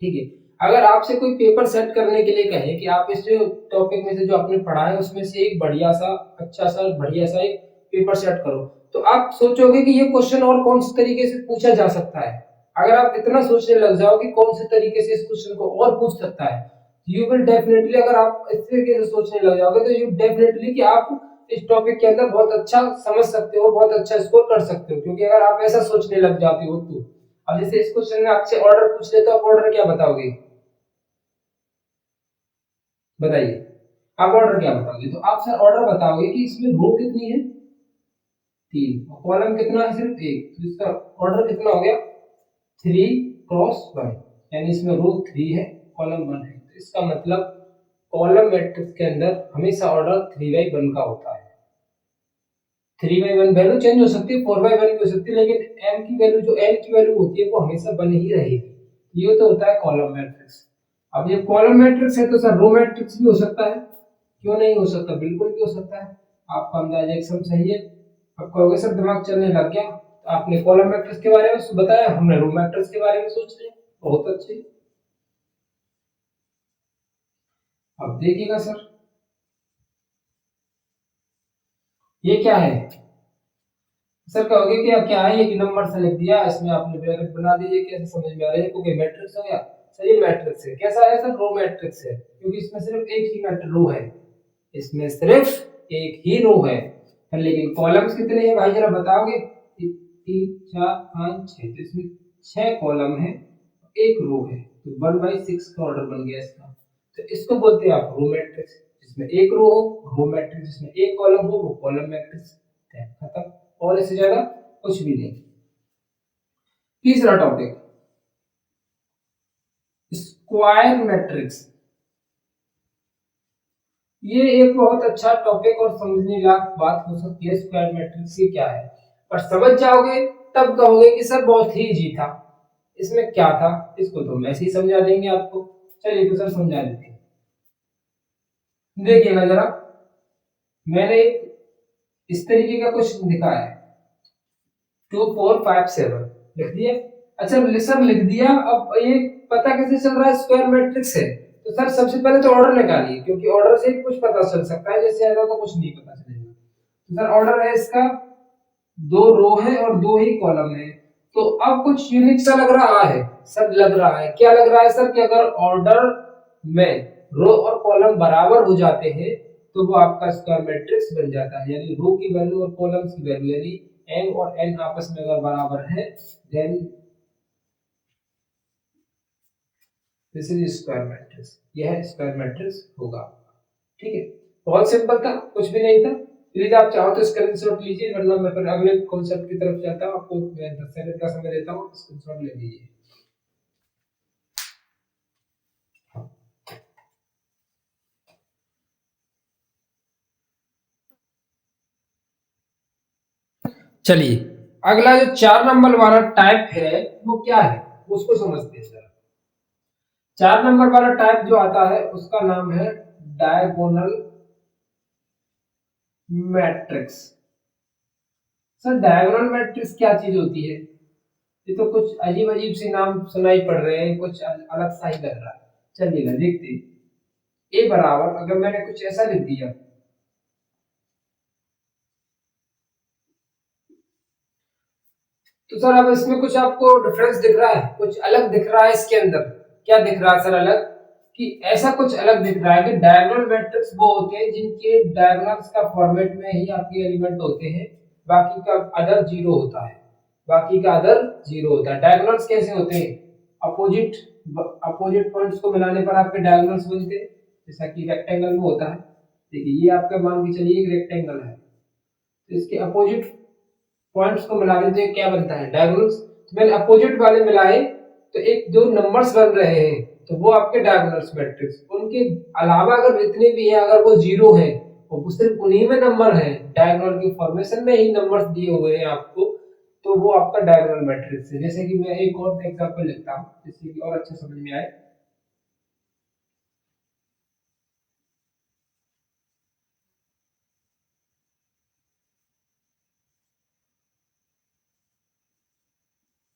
ठीक है, अगर आपसे कोई पेपर सेट करने के लिए कहे कि आप इस टॉपिक में से जो आपने पढ़ा है उसमें से एक बढ़िया सा, अच्छा सा, बढ़िया सा एक पेपर सेट करो, तो आप सोचोगे कि ये क्वेश्चन और कौन से तरीके से पूछा जा सकता है। अगर आप इतना सोचने लग जाओ कि कौन से तरीके से इस क्वेश्चन को और पूछ सकता है, यू विल डेफिनेटली, अगर आप इस तरीके से सोचने लग जाओगे तो यू डेफिनेटली कि आप इस टॉपिक के अंदर बहुत अच्छा समझ सकते हो, बहुत अच्छा स्कोर कर सकते हो। क्योंकि अगर आप ऐसा सोचने लग जाते हो तो अब जैसे इस क्वेश्चन में आपसे ऑर्डर पूछ ले, तो आप ऑर्डर क्या बताओगे? बताइए, आप ऑर्डर क्या बताओगे? तो आप सर ऑर्डर बताओगे कि इसमें रो कितनी है? 3, और कॉलम कितना है? सिर्फ एक। तो इसका ऑर्डर कितना हो गया? 3 क्रॉस 1, यानी इसमें रो 3 है, कॉलम 1 है। तो इसका मतलब कॉलम मैट्रिक्स के अंदर हमेशा ऑर्डर 3/1 का होता है। 3/1 वैल्यू चेंज हो सकती है, 4/1 भी हो सकती है, लेकिन m की वैल्यू, जो n की वैल्यू होती है वो हमेशा 1 ही रहेगी। ये तो होता है कॉलम मैट्रिक्स। अब ये कॉलम मैट्रिक्स है तो सर रो मैट्रिक्स भी हो सकता है, क्यों नहीं हो सकता? बिल्कुल भी हो सकता है। आपका अंदाजा एकदम सही है। आप कहोगे सर दिमाग चलने लग गया, तो आपने कॉलम मैट्रिक्स के बारे में बताया, हमने रो मैट्रिक्स के बारे में सोच लिया, बहुत अच्छे। अब देखिएगा सर, ये क्या है? सर कहोगे कि क्या है, ये नंबर से लिख दिया, इसमें आपने ब्रैकेट बना दीजिए, कैसे समझ में आ रहा है? क्योंकि मैट्रिक्स हो गया। सर ये मैट्रिक्स है, कैसा है सर? रो मैट्रिक्स है, क्योंकि इसमें सिर्फ एक ही मैट्रिक्स रो है, इसमें सिर्फ एक ही रो है। लेकिन कॉलम्स कितने हैं भाई, जरा बताओगे? 3 4 5 6, तो इसमें 6 कॉलम है, एक रो है, तो 1/6 का ऑर्डर बन गया इसका। तो इसको बोलते हैं आप रो मैट्रिक्स। जिसमें एक रो हो रो मैट्रिक्स, जिसमें एक कॉलम हो वो कॉलम मैट्रिक्स। खत्म, और इससे ज्यादा कुछ भी नहीं। तीसरा टॉपिक, स्क्वायर मैट्रिक्स। ये एक बहुत अच्छा टॉपिक और समझने लायक बात हो सकती है, स्क्वायर मैट्रिक्स ये क्या है। पर समझ जाओगे तब कहोगे कि सर बहुत ही इजी था, इसमें क्या था? इसको तो हम ऐसे ही समझा देंगे आपको। चलिए तो सर समझा देते हैं। देखिएगा जरा, मैंने इस तरीके का क्वेश्चन लिखा है, 2 4 5 7 लिख दिया। अच्छा सर लिख दिया, अब ये पता कैसे चल रहा है स्क्वायर मैट्रिक्स है? तो सर सबसे पहले तो ऑर्डर निकालिए, क्योंकि ऑर्डर से ही कुछ पता चल सकता है, जैसे ऐसा तो कुछ नहीं पता चलेगा। तो सर ऑर्डर है इसका, 2 रो है और 2 ही कॉलम है। तो अब कुछ यूनिक सा लग रहा है सर, लग रहा है क्या लग रहा है सर? कि अगर ऑर्डर में रो और कॉलम बराबर हो जाते हैं तो वो आपका स्क्वायर मैट्रिक्स बन जाता है। यानी रो की वैल्यू और कॉलम्स की वैल्यू, यानी m और n आपस में अगर बराबर है, then this is square matrix, यह स्क्वायर मैट्रिक्स होगा। ठीक है, बहुत सिंपल था, कुछ भी नहीं था। प्लीज आप चाहो तो स्क्रीनशॉट लीजिए, वरना मैं फिर अगले कॉन्सेप्ट की तरफ चलता हूं। आपको मैं 10 सेकंड का समय देता हूं, स्क्रीनशॉट ले लीजिए। चलिए, अगला जो 4 नंबर वाला टाइप है वो क्या है, उसको समझते हैं सर। 4 नंबर वाला टाइप जो आता है उसका नाम है diagonal matrix. Sir diagonal matrix क्या चीज होती है? ये तो कुछ अजीब अजीब से नाम सुनाई पड़ रहे हैं, कुछ अलग सा ही लग रहा है। चलिएगा देखते हैं। ए बराबर अगर मैंने कुछ ऐसा लिख दिया, तो सर अब इसमें कुछ आपको डिफरेंस दिख रहा है, कुछ अलग दिख रहा है इसके अंदर। क्या दिख रहा है सर अलग? कि ऐसा कुछ अलग दिख रहा है कि डायगोनल मैट्रिक्स वो होते हैं जिनके डायगोनल्स का फॉर्मेट में ही आपके एलिमेंट होते हैं, बाकी का अदर जीरो होता है। बाकी का अदर जीरो होता है। डायगोनल्स कैसे होते हैं? अपोजिट अपोजिट पॉइंट्स को मिलाने पर आपके डायगोनल्स बनते हैं, जैसा कि रेक्टेंगल में होता है। देखिए ये आपका मान के चलिए एक रेक्टेंगल है, तो इसके अपोजिट पॉइंट्स को मिला देते हैं, क्या बनता है? डायगोनल्स। तो मैंने अपोजिट वाले मिलाए तो एक जो नंबर्स बन रहे हैं तो वो आपके डायगोनल्स मैट्रिक्स। उनके अलावा अगर जितने भी है अगर वो जीरो है और वो सिर्फ उन्हीं में नंबर है, डायगोनल की फॉर्मेशन में ही नंबर्स दिए हुए हैं आपको, तो वो आपका डायगोनल मैट्रिक्स है। जैसे कि मैं एक और एग्जांपल लिखता हूं जिससे कि और अच्छे समझ में आए।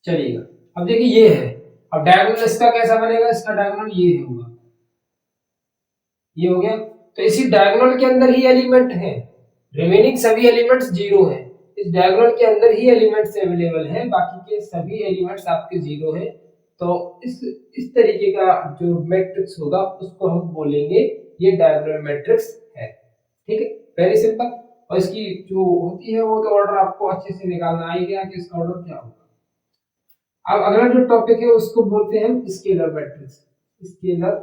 चलिएगा अब देखिए ये है। अब डायगोनल इसका कैसा बनेगा? इसका डायगोनल ये होगा, ये हो गया। तो इसी डायगोनल के अंदर ही एलिमेंट है, रिमेनिंग सभी एलिमेंट्स जीरो हैं। इस डायगोनल के अंदर ही एलिमेंट्स अवेलेबल हैं, बाकी के सभी एलिमेंट्स आपके जीरो हैं। तो इस तरीके का जो मैट्रिक्स होगा उसको हम बोलेंगे ये डायगोनल मैट्रिक्स है। ठीक है, वेरी सिंपल। और इसकी जो होती है वो तो ऑर्डर आपको अच्छे से निकालना आएगा कि इसका ऑर्डर क्या होगा। अब अगला जो टॉपिक है उसको बोलते हैं scalar matrix. Scalar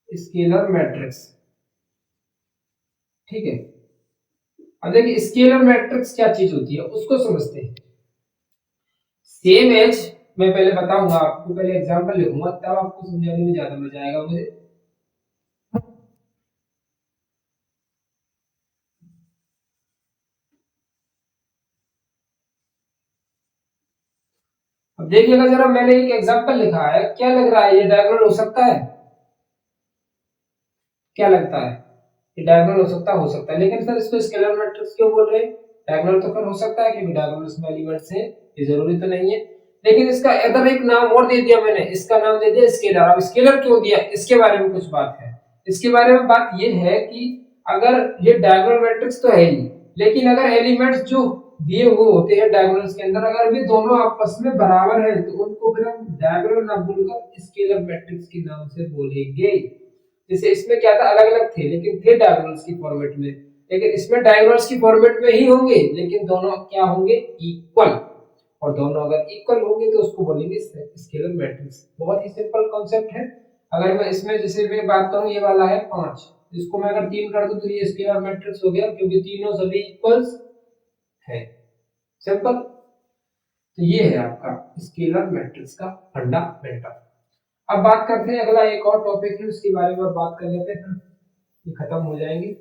scalar matrix, ठीक है। अब देखिए स्केलर मैट्रिक्स क्या चीज होती है उसको समझते हैं। सेम एज मैं पहले बताऊंगा आपको, पहले एग्जांपल लिखूंगा तब आपको समझाने में ज्यादा मजा आएगा मुझे। अब देखिएगा जरा, मैंने एक एग्जांपल लिखा है, क्या लग रहा है ये डायगोनल हो सकता है? क्या लगता है? ये डायगोनल हो सकता है, लेकिन सर इसको स्केलर मैट्रिक्स क्यों बोल रहे हैं? डायगोनल तो कर हो सकता है क्योंकि डायगोनल्स में एलिमेंट्स हैं, ये जरूरी तो नहीं है। लेकिन इसका अदर एक नाम और दे दिया मैंने, इसका नाम दे दिया स्केलर। अब स्केलर क्यों दिया इसके बारे में कुछ बात है। इसके बारे में बात ये है कि अगर ये डायगोनल मैट्रिक्स तो है ही, लेकिन अगर एलिमेंट्स जो दिए हुए होते हैं डायगोनल्स के अंदर अगर भी दोनों आपस में बराबर है तो उनको फिर हम डायगोनल ना बोलकर स्केलर मैट्रिक्स के नाम से बोलेंगे। जैसे इसमें क्या था, अलग अलग थे लेकिन थे डायगोनल्स की फॉर्मेट में, लेकिन इसमें डायगोनल्स की फॉर्मेट में ही होंगे लेकिन दोनों क्या होंगे? इक्वल। और दोनों अगर इक्वल होंगे तो उसको बोलेंगे स्केलर मैट्रिक्स। बहुत ही सिंपल कॉन्सेप्ट है। अगर मैं इसमें जैसे मैं बात करूं ये वाला है 5, इसको मैं अगर 3 कर दूं तो ये स्केलर मैट्रिक्स हो गया क्योंकि तीनों सभी इक्वल्स है। सिंपल। तो ये है आपका स्केलर मैट्रिक्स का फंडामेंटल। अब बात करते हैं, अगला एक और टॉपिक है उसके बारे में बात कर लेते हैं, ये खत्म हो जाएंगे।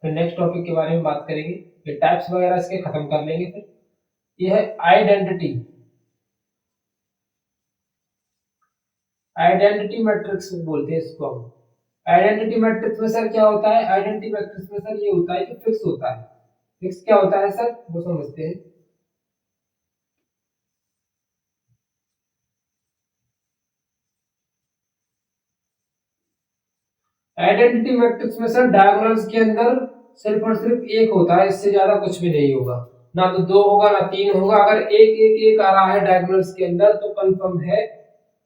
फिर नेक्स्ट टॉपिक के बारे में बात करेंगे, ये टाइप्स वगैरह इसके खत्म कर लेंगे। फिर ये है आइडेंटिटी। आइडेंटिटी मैट्रिक्स बोलते हैं इसको हम। आइडेंटिटी मैट्रिक्स में सर क्या होता है? आइडेंटिटी मैट्रिक्स में सर ये होता है कि फिक्स होता है। फिक्स क्या होता है सर वो समझते हैं। आइडेंटिटी मैट्रिक्स में सर डायगोनल्स के अंदर सिर्फ और सिर्फ एक होता है, इससे ज्यादा कुछ भी नहीं होगा। ना तो दो होगा ना तीन होगा। अगर एक एक एक आ रहा है डायगोनल्स के अंदर तो कंफर्म है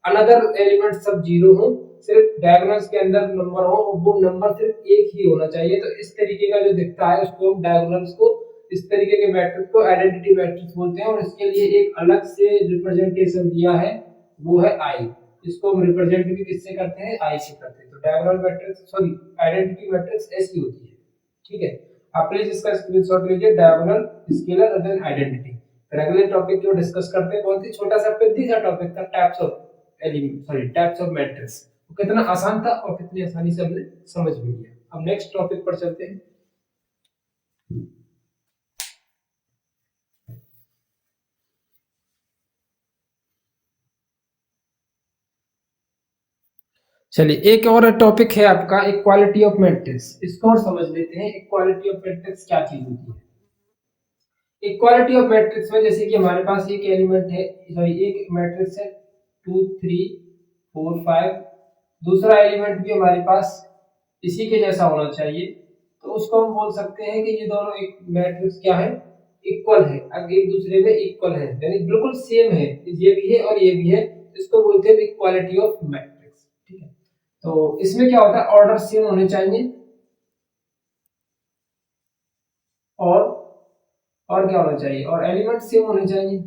अनदर एलिमेंट सब जीरो हो, सिर्फ डायगोनल्स के अंदर नंबर हो और वो नंबर सिर्फ एक ही होना चाहिए। तो इस तरीके का जो दिखता है उसको हम डायगोनल्स को, इस तरीके के मैट्रिक्स को आइडेंटिटी मैट्रिक्स बोलते हैं। और इसके लिए एक अलग से रिप्रेजेंटेशन दिया है, वो है आई। इसको हम रिप्रेजेंट भी किससे करते हैं? आई से करते हैं। तो diagonal matrix sorry identity matrix ऐसी होती है। ठीक है, आप प्लीज इसका स्क्रीनशॉट लीजिए, डायगोनल, स्केलर और देन आइडेंटिटी। फिर अगले टॉपिक को डिस्कस करते हैं, बहुत ही छोटा सा पिद्दी सा टॉपिक था, types of element sorry types of matrix. कितना आसान था और कितनी आसानी से हमने समझ भी लिया। अब नेक्स्ट टॉपिक पर चलते हैं। चलिए, एक और टॉपिक है आपका इक्वालिटी ऑफ मैट्रिक्स, इसको और समझ लेते हैं। इक्वालिटी ऑफ मैट्रिक्स क्या चीज होती है? इक्वालिटी ऑफ मैट्रिक्स में जैसे कि हमारे पास एक एलिमेंट है, सॉरी एक मैट्रिक्स है 2 3 4 5, दूसरा एलिमेंट भी हमारे पास इसी के जैसा होना चाहिए, तो उसको हम बोल सकते हैं कि ये दोनों एक मैट्रिक्स क्या है, इक्वल है, अब एक दूसरे में इक्वल है, यानी बिल्कुल सेम है, ये भी है और ये भी है, इसको बोलते हैं इक्वालिटी ऑफ मैट्रिक्स। ठीक है, तो इसमें क्या होता है, ऑर्डर सेम होने चाहिए और क्या होना चाहिए, और एलिमेंट सेम होने चाहिए,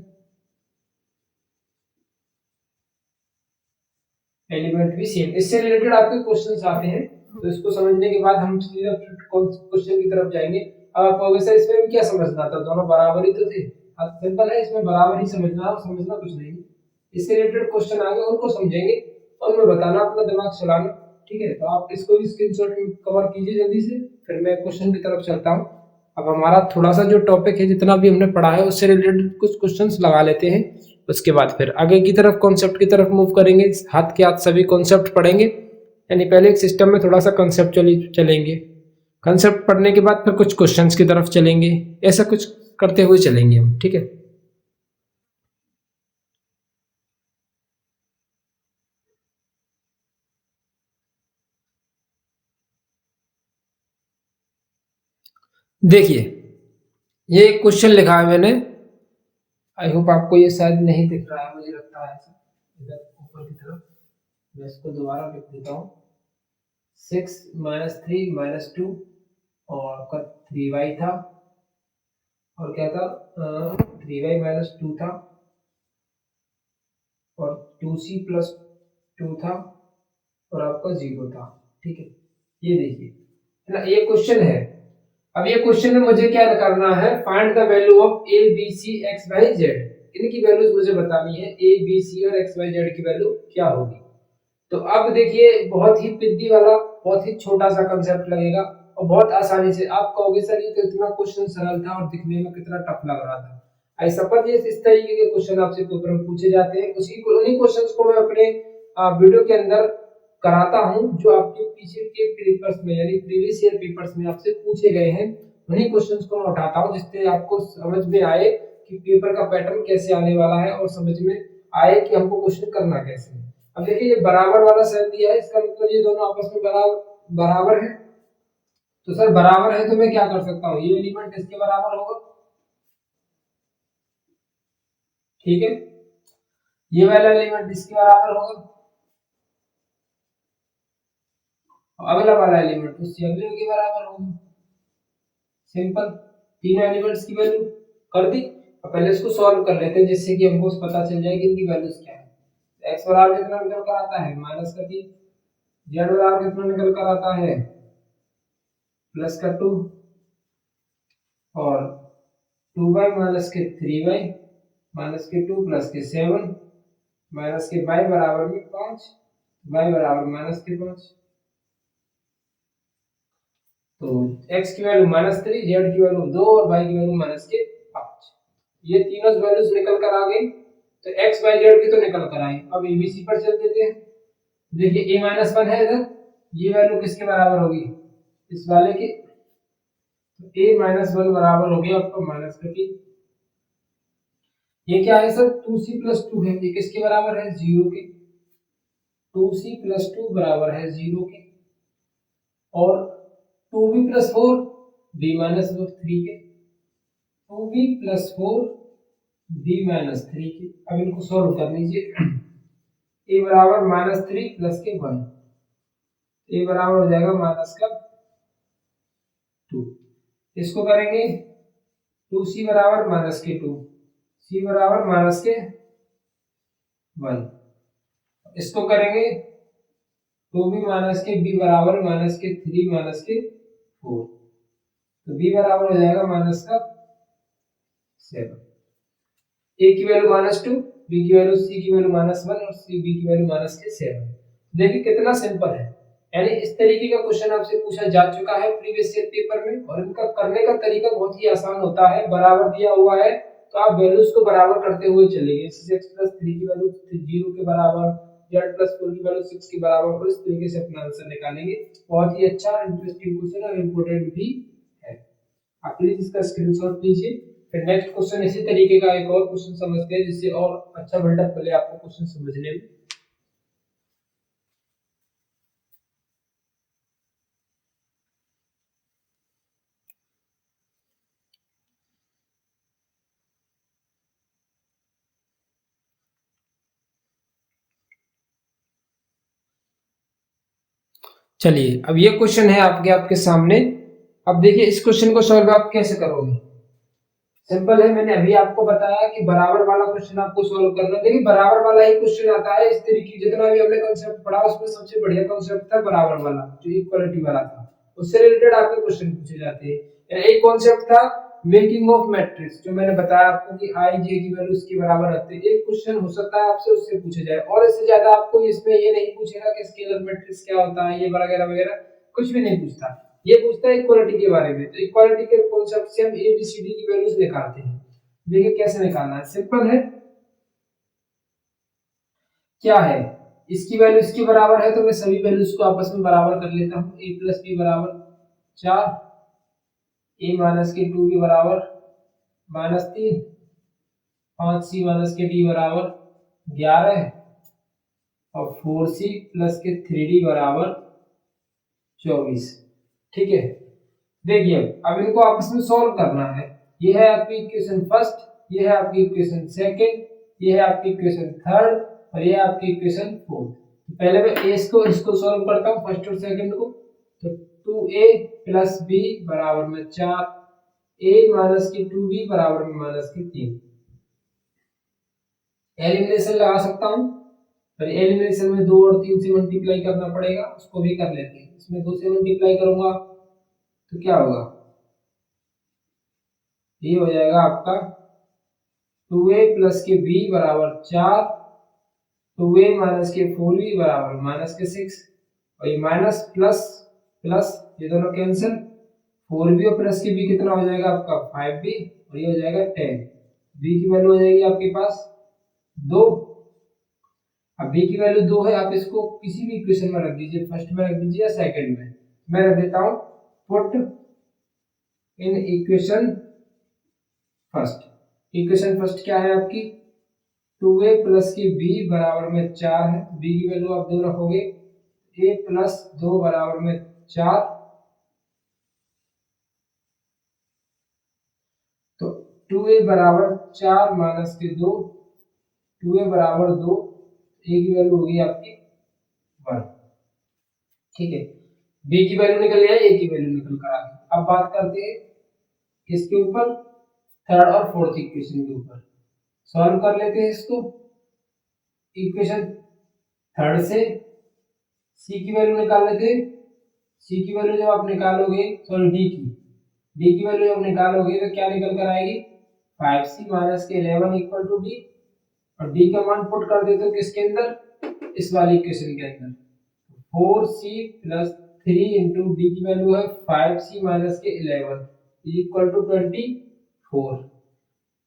एलिमेंट भी सेम। इससे रिलेटेड आपके क्वेश्चंस आते हैं, तो इसको समझने के बाद हम सीधा क्वेश्चन की तरफ जाएंगे। अब आपको वैसे इसमें भी क्या समझना था, दोनों बराबर ही तो थे, अब सिंपल है, इसमें बराबर ही समझना और समझना कुछ नहीं। इससे रिलेटेड क्वेश्चन आगे उनको समझेंगे और मैं बताना, अपना दिमाग चलाना। ठीक है, तो आप इसको भी स्क्रीनशॉट में कवर कीजिए जल्दी से, फिर मैं क्वेश्चन की तरफ चलता हूँ। अब हमारा थोड़ा सा जो टॉपिक है, जितना भी हमने पढ़ा है उससे रिलेटेड कुछ क्वेश्चंस लगा लेते हैं, उसके बाद फिर आगे की तरफ कॉन्सेप्ट की तरफ मूव करेंगे, हाथ के हाथ सभी कॉन्सेप्ट पढ़ेंगे, यानी पहले एक सिस्टम में थोड़ा सा कंसेप्चुअली चलेंगे, कंसेप्ट पढ़ने के बाद फिर कुछ क्वेश्चंस की तरफ चलेंगे, ऐसा कुछ करते हुए चलेंगे हम। ठीक है, देखिए ये क्वेश्चन लिखा है मैंने, आई होप आपको ये शायद नहीं दिख रहा है, मुझे लगता है ऐसा, इधर ऊपर की तरफ, मैं इसको दोबारा लिख देता हूँ। 6 - 3 - 2 और आपका 3y था, और क्या था, 3y - 2 था, और 2c + 2 था, और आपका 0 था। ठीक है, ये देखिए है ना, ये क्वेश्चन है। अब ये क्वेश्चन में मुझे क्या करना है, find the value of A B C X Y Z, इनकी वैल्यूज मुझे बतानी है, ए बी सी और एक्स वाई जेड की वैल्यू क्या होगी। तो अब देखिए, बहुत ही पिद्दी वाला, बहुत ही छोटा सा कंसेप्ट लगेगा और बहुत आसानी से आप कहोगे सर ये तो इतना क्वेश्चन सरल था और दिखने में कितना टफ लग रहा था। ऐसा पर ये इस तरीके के क्वेश्चन आपसे पेपर में पूछे जाते हैं, उसी को उन्हीं क्वेश्चंस को मैं अपने वीडियो के अंदर कराता हूं, जो आपके पीछे के पेपर्स में यानी प्रीवियस ईयर पेपर्स में आपसे पूछे गए हैं, उन्हीं क्वेश्चंस को मैं उठाता हूं, जिससे आपको समझ में आए कि पेपर का पैटर्न कैसे आने वाला है और समझ में आए कि हमको क्वेश्चन करना कैसे है। अब देखिए ये बराबर वाला साइन दिया है, इसका मतलब ये दोनों आपस में बराबर है, तो सर बराबर है तो मैं क्या कर सकता हूँ, ये एलिमेंट इसके बराबर होगा। ठीक है, ये वाला एलिमेंट इसके बराबर होगा, और अगला वाला एलिमेंट उससे अगले के बराबर होगा। सिंपल, तीनों एलिमेंट्स की वैल्यू कर दी। अब पहले इसको सॉल्व कर लेते हैं, जिससे कि हमको पता चल जाए कि इनकी वैल्यूज क्या है। x बराबर कितना निकल कर आता है, -3, z बराबर कितना निकल कर आता है, +2, और 2y - 3y -2 +7 y बराबर में 5, y बराबर -5। तो x की वैल्यू -3, z की वैल्यू 2 और y की वैल्यू -5, ये तीनों वैल्यूज निकल कर आ गई। तो x y z भी तो निकल कर आई। अब abc पर चल देते हैं, देखिए a-1 है इधर, ये वैल्यू किसके बराबर होगी, इस वाले की, तो a-1 बराबर हो गया आपका -3। ये क्या है सर, 2c + 2 है, ये किसके बराबर है, 0 के, 2c + 2 बराबर है 0 के, और 2b + 4 b-3 के, 2b + 4 b-3 के। अब इनको सॉल्व कर लीजिए, a बराबर -3 + के 1, a बराबर हो जाएगा -2। इसको करेंगे 2c बराबर -2, c बराबर -1, इसको करेंगे 2b - b बराबर -3 -4, तो b बराबर हो जाएगा -7, a की वैल्यू -2, b की वैल्यू, c की वैल्यू -1 और b की वैल्यू -7। देखिए कितना सिंपल है, यानी इस तरीके का क्वेश्चन आपसे पूछा जा चुका है प्रीवियस ईयर पेपर में, और इनका करने का तरीका बहुत ही आसान होता है। बराबर दिया हुआ है तो आप वैल्यूज को बराबर करते हुए चलेंगे। 6x+3 की वैल्यू 0 के बराबर, z+4 की वैल्यू 6 के बराबर, और इस तरीके से अपना आंसर निकालेंगे। बहुत ही अच्छा इंटरेस्टिंग क्वेश्चन और इम्पोर्टेंट भी है। आप प्लीज इसका स्क्रीनशॉट लीजिए। फिर नेक्स्ट क्वेश्चन इसी तरीके का एक और क्वेश्चन समझते हैं, जिससे और अच्छा बिल्डअप मिले आपको क्वेश्चन समझने में। चलिए, अब ये क्वेश्चन है आपके आपके सामने। अब देखिए इस क्वेश्चन को सॉल्व आप कैसे करोगे। सिंपल है, मैंने अभी आपको बताया कि बराबर वाला क्वेश्चन आपको सॉल्व करना है। देखिए बराबर वाला ही क्वेश्चन आता है इस तरीके, जितना भी हमने कांसेप्ट पढ़ा उसमें सबसे बढ़िया कांसेप्ट था बराबर वाला, जो इक्वालिटी वाला था। उससे रिलेटेड आपके क्वेश्चन पूछे जाते हैं। एक कांसेप्ट था मेकिंग ऑफ मैट्रिक्स, जो मैंने बताया आपको कि आई जे की वैल्यू इसके बराबर रहती है। एक क्वेश्चन हो सकता है आपसे उससे पूछे जाए, और इससे ज्यादा आपको इसमें ये नहीं पूछेगा कि स्केलर मैट्रिक्स क्या होता है, ये वगैरह वगैरह कुछ भी नहीं पूछता। ये पूछता है इक्वालिटी के बारे में। तो इक्वालिटी के कांसेप्ट से हम ए बी सी डी की वैल्यूज निकालते हैं। देखिए कैसे निकालना है, सिंपल है। क्या है, इसकी वैल्यू इसके बराबर है, तो मैं सभी वैल्यूज को आपस में बराबर कर लेता हूँ। a प्लस बी बराबर 4, a माइनस के 2 के बराबर -3, 5c माइनस के d बराबर 11, और 4c प्लस के 3d बराबर 24। ठीक है, देखिए अब इनको आपस में सॉल्व करना है। ये है आपकी इक्वेशन फर्स्ट, ये है आपकी इक्वेशन सेकंड, ये है आपकी इक्वेशन थर्ड, और ये है आपकी इक्वेशन फोर्थ। तो पहले मैं ए इसको सॉल्व करता हूँ, फर्स्ट और सेकंड को। तो 2a प्लस बी बराबर में 4, a माइनस की 2b बराबर में माइनस की 3। एलिमिनेशन लगा सकता हूँ, पर एलिमिनेशन में 2 और 3 से मल्टीप्लाई करना पड़ेगा, उसको भी कर लेते हैं। इसमें 2 से मल्टीप्लाई करूंगा तो क्या होगा, ये हो जाएगा आपका 2a प्लस के b बराबर 4, 2a माइनस के 4b बराबर माइनस के 6, और ये माइनस प्लस प्लस ये दोनों कैंसिल, 4b और प्लस के b कितना हो जाएगा आपका 5b, और ये हो जाएगा 10। b की वैल्यू हो जाएगी आपके पास 2। अब b की वैल्यू 2 है, आप इसको किसी भी इक्वेशन में रख दीजिए, फर्स्ट में रख दीजिए या सेकंड में। मैं रख देता हूं put in equation first. Equation first क्या है आपकी, 2a प्लस की b बराबर में 4 है। b की वैल्यू आप 2 रखोगे, a प्लस 2 बराबर में 4, तो 2a बराबर 4 माइनस के 2, 2a बराबर 2, a की वैल्यू होगी आपकी 1। ठीक है, b की वैल्यू निकल गया, a की वैल्यू निकल कर आ गई। अब बात करते हैं किसके ऊपर, थर्ड और फोर्थ इक्वेशन के ऊपर। सॉल्व कर लेते हैं इसको। इक्वेशन थर्ड से c की वैल्यू निकाल लेते हैं। c की वैल्यू जब आप निकालोगे, सॉरी d की वैल्यू जब निकालोगे तो क्या निकल कर आएगी, 5c माइनस के 11 इक्वल टू d, और d का मान पुट कर देते हो किसके अंदर, इस वाली इक्वेशन के अंदर। 4c प्लस 3 इंटू डी की वैल्यू है 5c माइनस के 11 इक्वल टू 24।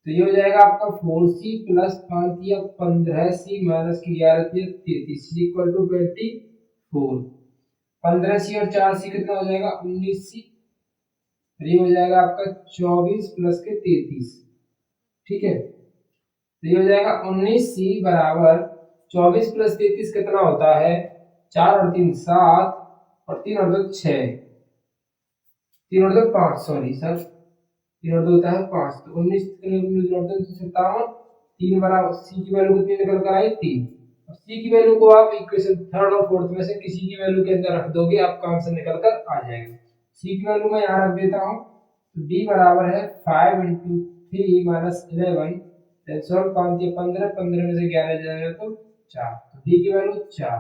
तो ये हो जाएगा आपका 4c प्लस 5 या 15c माइनस की 11 33 इक्वल टू 24। 15c और 4c कितना हो जाएगा 19c, ये हो जाएगा आपका 24 प्लस के 33। ठीक है, तो ये हो जाएगा 19c बराबर 24 प्लस 33 कितना होता है, 4 और 3 7, और 3 और 2 6, 3 और 2 5, सॉरी सर 3 और 2 होता है 5, तो 19 57, 3 बराबर c की वैल्यू कितनी निकल कर आई 3। और c की वैल्यू को आप इक्वेशन थर्ड और फोर्थ में से किसी की वैल्यू के अंदर रख दोगे, आपका आंसर निकल कर आ जाएगा। c की वैल्यू मैं यहाँ रख देता हूँ, तो d बराबर है 5 इंटू 3 माइनस 11, 5 या 15, 15 में से 11 जाएगा तो 4, तो d की वैल्यू 4।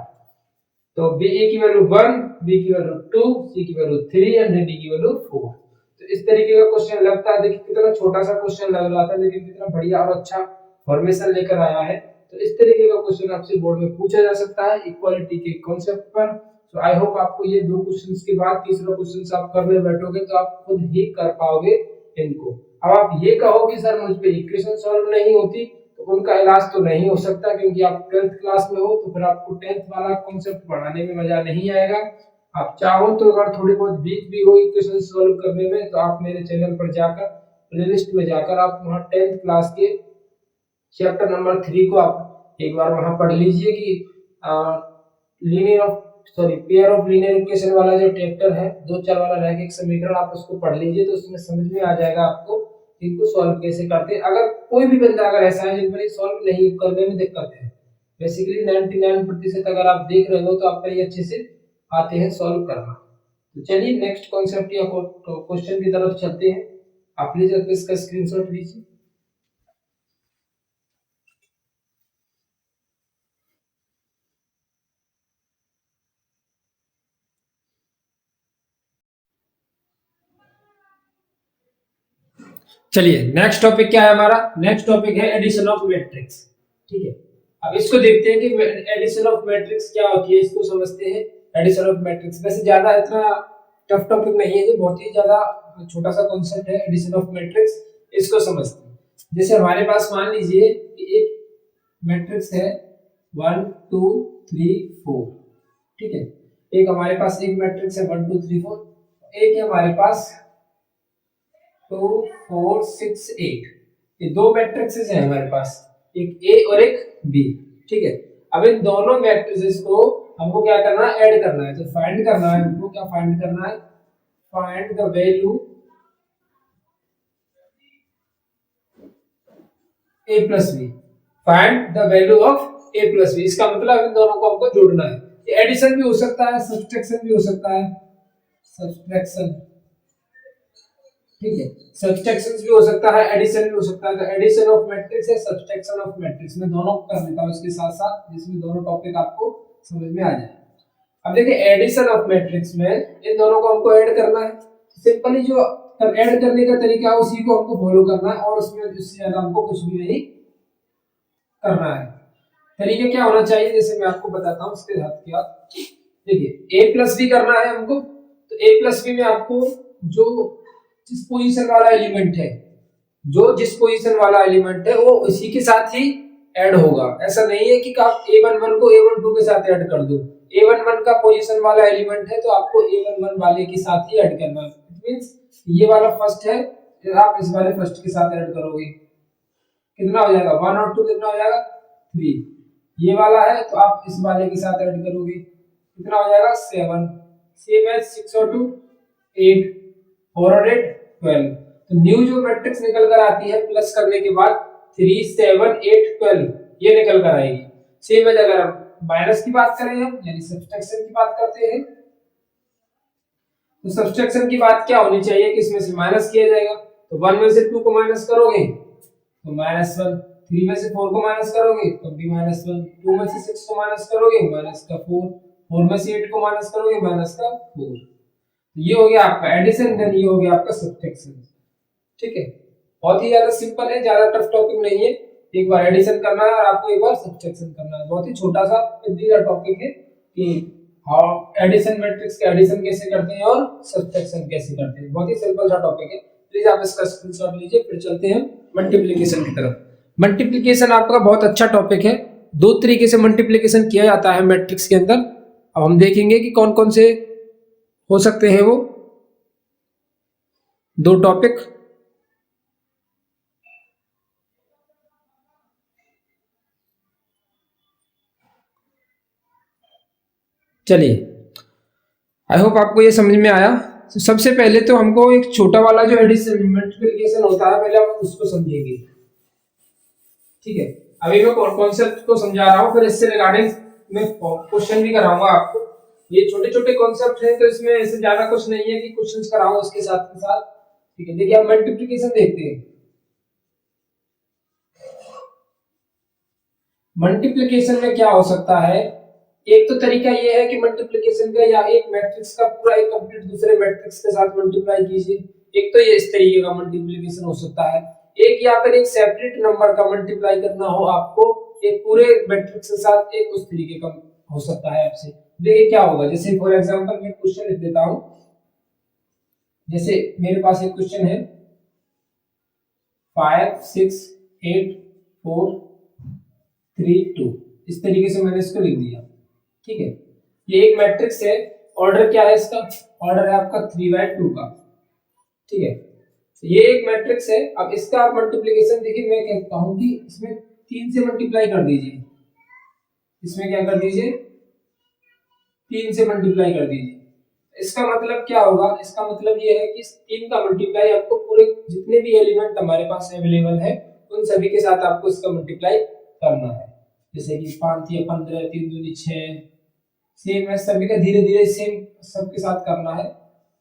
तो b a की वैल्यू 1, b की वैल्यू 2, c की वैल्यू 3 एंड d की वैल्यू 4। तो इस तरीके का क्वेश्चन लगता है, देखिए कितना छोटा सा क्वेश्चन लग रहा था, लेकिन कितना बढ़िया और अच्छा फॉर्मेशन लेकर आया है। तो इस तरीके का क्वेश्चन आपसे बोर्ड में पूछा जा सकता है इक्वालिटी के कॉन्सेप्ट पर। सो आई होप आपको ये दो क्वेश्चंस के बाद तीसरा क्वेश्चन आप करने बैठोगे तो आप खुद ही कर पाओगे इनको। अब आप ये कहो कि सर मुझ पे इक्वेशन सॉल्व नहीं होती, तो उनका इलाज तो नहीं हो सकता, क्योंकि आप 12th क्लास में हो तो फिर आपको 10th वाला कॉन्सेप्ट पढ़ाने में मजा नहीं आएगा। आप चाहो तो अगर थोड़ी बहुत वीक भी हो इक्वेशन सॉल्व करने में, तो आप मेरे चैनल पर जाकर प्लेलिस्ट में जाकर आप वहां 10th क्लास के चैप्टर नंबर 3 को आप एक बार वहां पढ़ लीजिए कि linear of pair of linear equation वाला जो चैप्टर है, दो चार वाला रैखिक समीकरण, आप उसको पढ़ लीजिए तो उसमें समझ में आ जाएगा आपको इनको सॉल्व कैसे करते हैं। अगर कोई भी बंदा अगर ऐसा है जिनको सॉल्व नहीं करने में दिक्कत है, बेसिकली 99% अगर आप देख रहे हो तो आपका ये अच्छे से आते हैं सॉल्व करना। तो चलिए नेक्स्ट कॉन्सेप्ट या क्वेश्चन की तरफ चलते हैं। आप प्लीज इसका स्क्रीनशॉट लीजिए। चलिए नेक्स्ट टॉपिक क्या है हमारा, नेक्स्ट टॉपिक है एडिशन ऑफ मैट्रिक्स। ठीक है, अब इसको देखते हैं कि एडिशन ऑफ मैट्रिक्स क्या होती है, इसको समझते हैं। एडिशन ऑफ मैट्रिक्स वैसे ज्यादा इतना टफ टॉपिक नहीं है, ये बहुत ही ज्यादा छोटा सा कॉन्सेप्ट है एडिशन ऑफ मैट्रिक्स, इसको समझते हैं। जैसे हमारे पास मान लीजिए कि एक मैट्रिक्स है 1 2 3 4, ठीक है। एक हमारे पास एक मैट्रिक्स है 1 2 3 4, एक है हमारे पास 2 4 6 8, ये दो मैट्रिक्सेस हैं हमारे पास, एक ए और एक बी। ठीक है, अब इन दोनों मैट्रिसेस को हमको क्या करना है, ऐड करना है। तो फाइंड करना है हमको, क्या फाइंड करना है, find the value a plus B, find the value of a plus B. इसका मतलब इन दोनों को हमको जोड़ना है। ये एडिशन भी हो सकता है, सब्सट्रैक्शन भी हो सकता है, सब्सट्रैक्शन, ठीक है, सब्सट्रैक्शन भी हो सकता है, एडिशन भी हो सकता है। तो एडिशन ऑफ मैट्रिक्स है, सब्सट्रैक्शन ऑफ मैट्रिक्स, में दोनों कर लेता हूं इसके साथ साथ, जिसमें दोनों टॉपिक आपको समझ में आ जाए। अब देखिए एडिशन ऑफ मैट्रिक्स में इन दोनों को हमको ऐड करना है। सिंपली जो ऐड करने का तरीका है उसी को हमको फॉलो करना है, और उसमें इससे ज्यादा हमको कुछ भी नहीं करना है। तरीका क्या होना चाहिए, जैसे मैं आपको बताता हूं इसके साथ क्या। देखिए a प्लस बी करना है हमको, तो a प्लस बी में आपको जो जिस पोजीशन वाला एलिमेंट है, जो जिस पोजीशन वाला एलिमेंट है वो उसी के साथ ही ऐड होगा। ऐसा नहीं है कि आप a11 को a12 के साथ ऐड कर दो। a11 का पोजीशन वाला एलिमेंट है तो आपको a11 वाले के साथ ही ऐड करना है। इट मींस ये वाला फर्स्ट है, फिर आप इस वाले फर्स्ट के साथ ऐड करोगे, कितना हो जाएगा 1 और 2 कितना हो जाएगा 3। ये वाला है तो आप इस वाले के साथ ऐड करोगे, कितना हो जाएगा 7। सेम है 6 और 2 8, 4 और 8 12। तो न्यू जो मैट्रिक्स निकल कर आती है प्लस करने के बाद 3 7 8 12 ये निकल कर आएगी। सेम है अगर हम माइनस की बात करें, हम यानी सब्सट्रैक्शन की बात करते हैं, तो सब्सट्रैक्शन की बात क्या होनी चाहिए कि इसमें से माइनस किया जाएगा। तो 1 में से 2 को माइनस करोगे तो -1, 3 में से 4 को माइनस करोगे तो भी -1, 2 में से 6 को माइनस करोगे -4, 4 में से 8 को माइनस करोगे -4। ये हो गया आपका एडिशन, देन ये हो गया आपका सब्ट्रैक्शन। ठीक है, बहुत ही ज्यादा सिंपल है, ज्यादा टफ टॉपिक नहीं है। एक बार एडिशन करना है और आपको एक बार सब्ट्रैक्शन करना है। बहुत ही छोटा सा सीधा टॉपिक है कि हाउ एडिशन मैट्रिक्स का एडिशन कैसे करते हैं और सब्ट्रैक्शन कैसे करते हैं। बहुत ही सिंपल सा टॉपिक है, प्लीज आप इसका स्क्रीनशॉट लीजिए। फिर चलते हैं मल्टीप्लिकेशन की तरफ। मल्टीप्लिकेशन आपका बहुत अच्छा टॉपिक है। दो तरीके से मल्टीप्लिकेशन किया जाता है मैट्रिक्स के अंदर। अब हम देखेंगे कि कौन कौन से हो सकते हैं वो दो टॉपिक। चलिए, आई होप आपको ये समझ में आया। तो सबसे पहले तो हमको एक छोटा वाला जो एडिशन मल्टीप्लिकेशन होता है पहले हम उसको समझेंगे। ठीक है, अभी मैं कॉन्सेप्ट को समझा रहा हूँ, फिर इससे रिगार्डिंग मैं क्वेश्चन भी कराऊंगा आपको। ये छोटे छोटे कॉन्सेप्ट हैं तो इसमें ऐसे ज्यादा कुछ नहीं है कि क्वेश्चंस कराऊं उसके साथ के साथ। ठीक है, देखिए आप मल्टीप्लिकेशन देखते हैं। मल्टीप्लिकेशन में क्या हो सकता है, एक तो तरीका ये है कि मल्टीप्लिकेशन का या एक मैट्रिक्स का पूरा एक कंप्लीट दूसरे मैट्रिक्स के साथ मल्टीप्लाई कीजिए। एक तो ये इस तरीके का मल्टीप्लिकेशन हो सकता है। एक या फिर एक सेपरेट नंबर का मल्टीप्लाई करना हो आपको एक पूरे मैट्रिक्स के साथ, एक उस तरीके का हो सकता है आपसे। देखिए क्या होगा, जैसे फॉर एग्जांपल मैं क्वेश्चन लिख देता हूं। जैसे मेरे पास एक क्वेश्चन है 5 6 8 4 3 2, इस तरीके से मैंने इसको लिख दिया। ठीक है, ये एक मैट्रिक्स है। ऑर्डर क्या है इसका? ऑर्डर है आपका 3/2 का। ठीक है, तो ये एक मैट्रिक्स है। अब इसका आप मल्टीप्लिकेशन देखिए, मैं कहता हूं कि इसमें 3 से मल्टीप्लाई कर दीजिए। इसमें क्या कर दीजिए? 3 से मल्टीप्लाई कर दीजिए। इसका मतलब क्या होगा? इसका मतलब ये है कि 3 का मल्टीप्लाई आपको पूरे जितने भी एलिमेंट हमारे पास अवेलेबल है उन सभी के साथ आपको इसका मल्टीप्लाई करना है। जैसे कि 5 या 15, 3 दूनी 6, सेम है सभी का, धीरे धीरे सेम सबके साथ करना है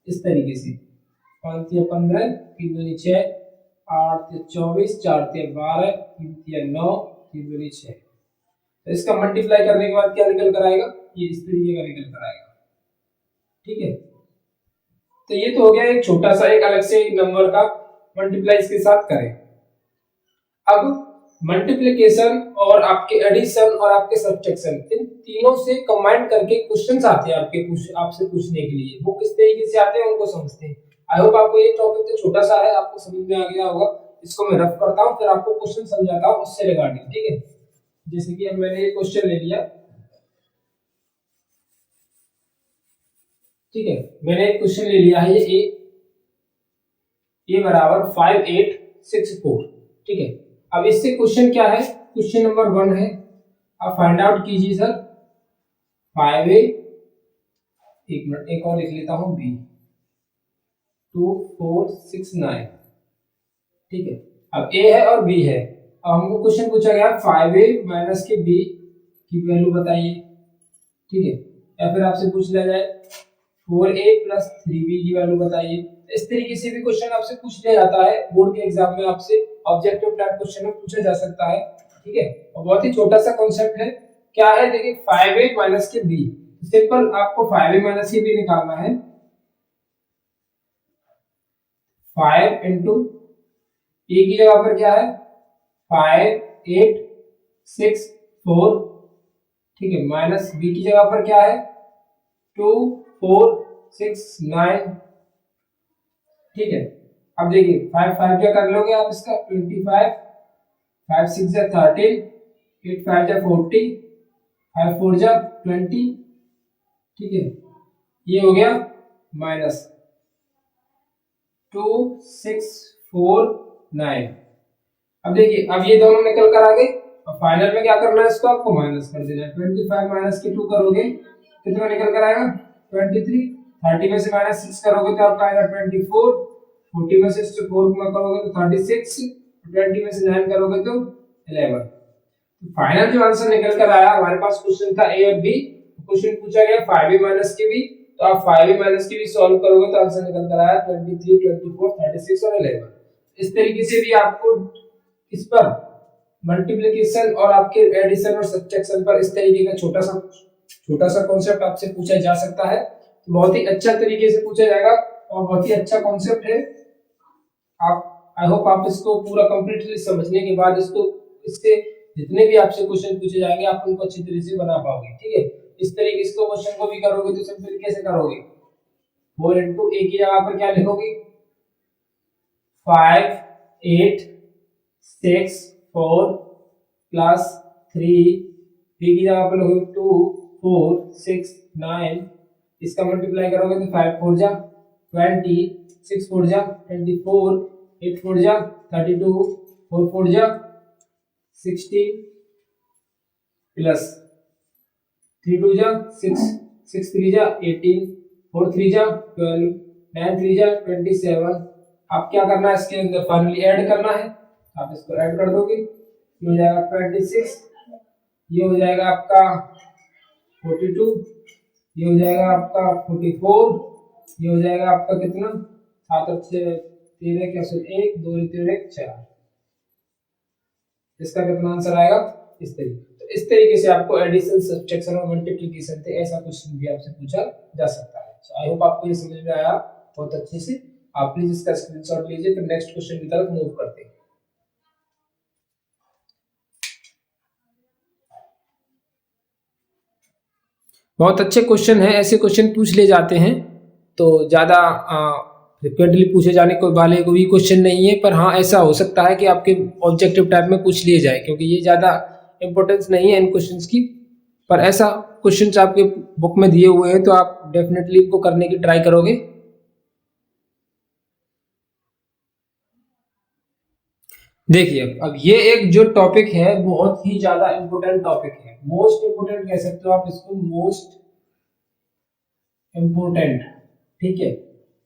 इस तरीके से। 5 या 15, 3 दूनी 6, 8 या 24, 4 या 12, 3 या 9, 3 दूनी 6। तो इसका मल्टीप्लाई करने के बाद क्या निकल कर आएगा? ये इस तरीके का निकल कर आएगा। ठीक है, तो ये तो हो गया एक छोटा सा, एक अलग से नंबर का मल्टीप्लाई इसके साथ करें। अब मल्टीप्लिकेशन और आपके एडिशन और आपके सब्ट्रैक्शन, इन तीनों से कंबाइन करके क्वेश्चंस आते हैं आपसे पूछने के लिए। वो किस तरीके से आते हैं उनको समझते हैं। आई होप आपको ये टॉपिक तो छोटा सा है, आपको समझ में आ गया होगा। इसको मैं रफ करता हूं, फिर आपको क्वेश्चन समझाता हूं उससे रिगार्डिंग। ठीक है, जैसे कि अब मैंने ये क्वेश्चन ले लिया। ठीक है, मैंने एक क्वेश्चन ले लिया है, ये बराबर 5864। ठीक है, अब इससे क्वेश्चन क्या है? क्वेश्चन नंबर 1 है, अब फाइंड आउट कीजिए सर 5a, एक मिनट एक और लिख लेता हूं, b 2469। ठीक है, अब a है और b है। अब हमको क्वेश्चन पूछा गया 5a माइनस के b की वैल्यू बताइए। ठीक है, या फिर आपसे पूछ लिया जाए 4a प्लस 3b की वैल्यू बताइए। इस तरीके से भी क्वेश्चन आपसे पूछ लिया जाता है बोर्ड के एग्जाम में, आपसे ऑब्जेक्टिव टाइप क्वेश्चन में पूछा जा सकता है। ठीक है, और बहुत ही छोटा सा कॉन्सेप्ट है। क्या है देखिए, 5a माइनस के b, सिंपल आपको 5a माइनस के b निकालना है। 5 इंटू a की जगह पर क्या है? 5 8 6 4। ठीक है, माइनस b की जगह पर क्या है? 2 4 6 9। ठीक है, अब देखिए 5 5 क्या कर लोगे आप इसका? 25, 5 6 जा 13, 8 5 जा 40, 5 4 जा 20। ठीक है, ये हो गया माइनस 2 6 4 9। अब देखिए, अब ये दोनों निकल कर आ गए और फाइनल में क्या करना है? इसको आपको माइनस कर देना है। 25 माइनस के 2 करोगे कितना निकल कर आएगा? 23। 30 में से माइनस 6 करोगे तो आपका आएगा 24। 40 में से 4 गुना करोगे तो 36। 20 में से 9 करोगे तो 11। तो फाइनल जो आंसर निकल कर आया, हमारे पास क्वेश्चन था ए और बी। क्वेश्चन पूछा गया 5a माइनस के बी, तो आप 5a माइनस के बी सॉल्व करोगे तो आंसर निकल कर आया 23, 24, 36 और 11। इस तरीके से भी आपको इस पर मल्टीप्लिकेशन और आपके एडिशन और सब्ट्रैक्शन पर इस तरीके का छोटा सा कॉन्सेप्ट आपसे पूछा जा सकता है। तो बहुत ही अच्छा तरीके से पूछा जाएगा और बहुत ही अच्छा कॉन्सेप्ट है। आप आई होप आप इसको पूरा कंप्लीटली समझने के बाद इससे जितने भी आपसे क्वेश्चन पूछे जाएंगे आप उनको अच्छी तरीके से बना पाओगे। ठीक है, इस तरीके इसको क्वेश्चन को भी करोगे तो सब तरीके से करोगे। 4 इंटू ए की जगह पर क्या लिखोगे? 5 8 6 4 प्लस 3, बी की जगह पर लिखोगे 2 4 6 9। इसका मल्टीप्लाई करोगे तो 5 4 जा 20, 6 4 जा 24, 8 4 जा 32, 4 4 जा 16 प्लस 3 2 जा 6, 6 3 जा 18, 4 3 जा 12, 9 3 जा 27। आप क्या करना है? इसके अंदर फाइनली ऐड करना है, आप इसको ऐड कर दोगे, ये हो जाएगा 26, ये हो जाएगा आपका 42, ये हो जाएगा आपका 44, ये हो जाएगा आपका कितना? 7 और 6 13 क्या सर 1 2 3 1 4। इसका कितना आंसर आएगा? इस तरीके। तो इस तरीके से आपको एडिशन, सब्ट्रैक्शन और मल्टीप्लिकेशन थे ऐसा क्वेश्चन भी आपसे पूछा जा सकता है। सो आई होप आपको ये समझ में आया बहुत अच्छे से। आप प्लीज इसका स्क्रीनशॉट लीजिए, फिर नेक्स्ट क्वेश्चन की तरफ मूव करते हैं। बहुत अच्छे क्वेश्चन हैं, ऐसे क्वेश्चन पूछ ले जाते हैं, तो ज़्यादा फ्रिक्वेंटली पूछे जाने को वाले कोई क्वेश्चन नहीं है, पर हाँ ऐसा हो सकता है कि आपके ऑब्जेक्टिव टाइप में पूछ लिए जाए, क्योंकि ये ज़्यादा इम्पोर्टेंस नहीं है इन क्वेश्चंस की, पर ऐसा क्वेश्चंस आपके बुक में दिए हुए हैं तो आप डेफिनेटली इनको करने की ट्राई करोगे। देखिए अब ये एक जो टॉपिक है बहुत ही ज्यादा इम्पोर्टेंट टॉपिक है, मोस्ट इम्पोर्टेंट कह सकते हो आप इसको, मोस्ट इम्पोर्टेंट। ठीक है,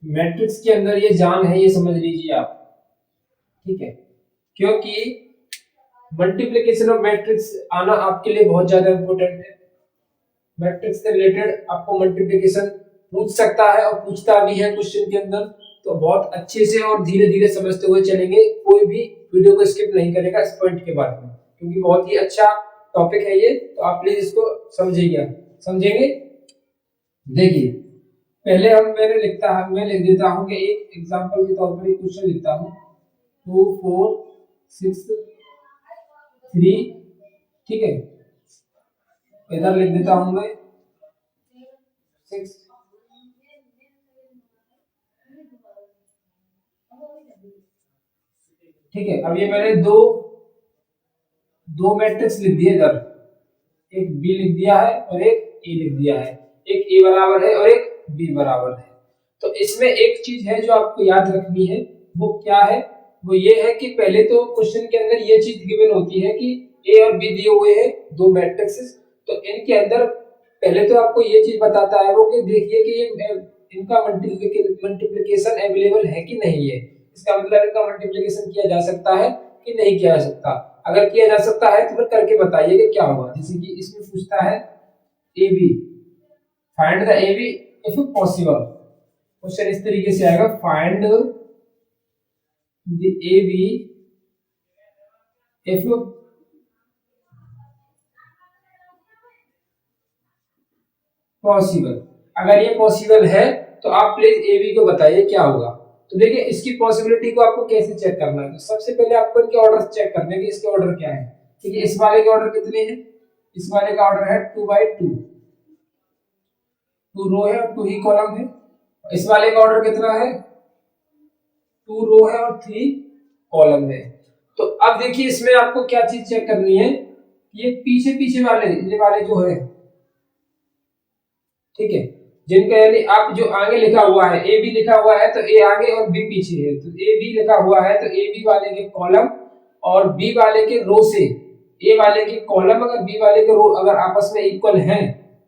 मैट्रिक्स के अंदर ये जान है, ये समझ लीजिए आप। ठीक है, क्योंकि मल्टीप्लिकेशन ऑफ मैट्रिक्स आना आपके लिए बहुत ज्यादा इम्पोर्टेंट है। मैट्रिक्स से रिलेटेड आपको मल्टीप्लिकेशन पूछ सकता है और पूछता भी है क्वेश्चन के अंदर, तो बहुत अच्छे से और धीरे धीरे समझते हुए चलेंगे, कोई भी वीडियो को स्किप नहीं करेगा इस पॉइंट के बाद में, क्योंकि बहुत ही अच्छा टॉपिक है ये, तो आप प्लीज इसको समझिएगा, समझेंगे। देखिए पहले मैं लिख देता हूँ कि एक एग्जांपल के तौर पर एक क्वेश्चन लिखता हूँ, 2 4 6 3। ठीक है, इधर लिख देता हूँ मैं 6। ठीक है, अब ये मैंने दो मैट्रिक्स लिख दिए इधर, एक बी लिख दिया है और एक ए लिख दिया है, एक ए बराबर है और एक बी बराबर है। तो इसमें एक चीज है जो आपको याद रखनी है, वो क्या है, वो ये है कि पहले तो क्वेश्चन के अंदर ये चीज गिवन होती है कि ए और बी दिए हुए हैं दो मैट्रिक्सेस, तो इनके अंदर पहले तो आपको ये चीज बताता है वो कि देखिए कि ये इनका मल्टीप्लिकेशन अवेलेबल है कि नहीं है, इसका मतलब इनका मल्टीप्लिकेशन किया जा सकता है कि नहीं किया जा सकता। अगर किया जा सकता है तो फिर करके बताइए कि क्या होगा। जैसे कि इसमें पूछता है A B, find the A B if possible. Question इस तरीके से आएगा, find the A B if possible. अगर ये पॉसिबल है तो आप प्लीज ए बी को बताइए क्या होगा। तो देखिए इसकी पॉसिबिलिटी को आपको कैसे चेक करना है, तो सबसे पहले आपको इनके ऑर्डर चेक करने हैं कि इसके ऑर्डर क्या है। ठीक है, इस वाले के ऑर्डर कितने हैं, इस वाले का ऑर्डर है 2/2, 2 रो है और 2 ही कॉलम है। इस वाले का ऑर्डर कितना है, 2 रो है और 3 कॉलम है। तो अब देखिए इसमें आपको क्या चीज चेक करनी है, ये पीछे पीछे वाले ये वाले जो है, ठीक है, जिनका यानी आप जो आगे लिखा हुआ है ए बी लिखा हुआ है तो ए आगे और बी पीछे है, तो ए बी लिखा हुआ है तो ए बी वाले के कॉलम और बी वाले के रो से ए वाले के कॉलम अगर बी वाले के रो अगर आपस में इक्वल हैं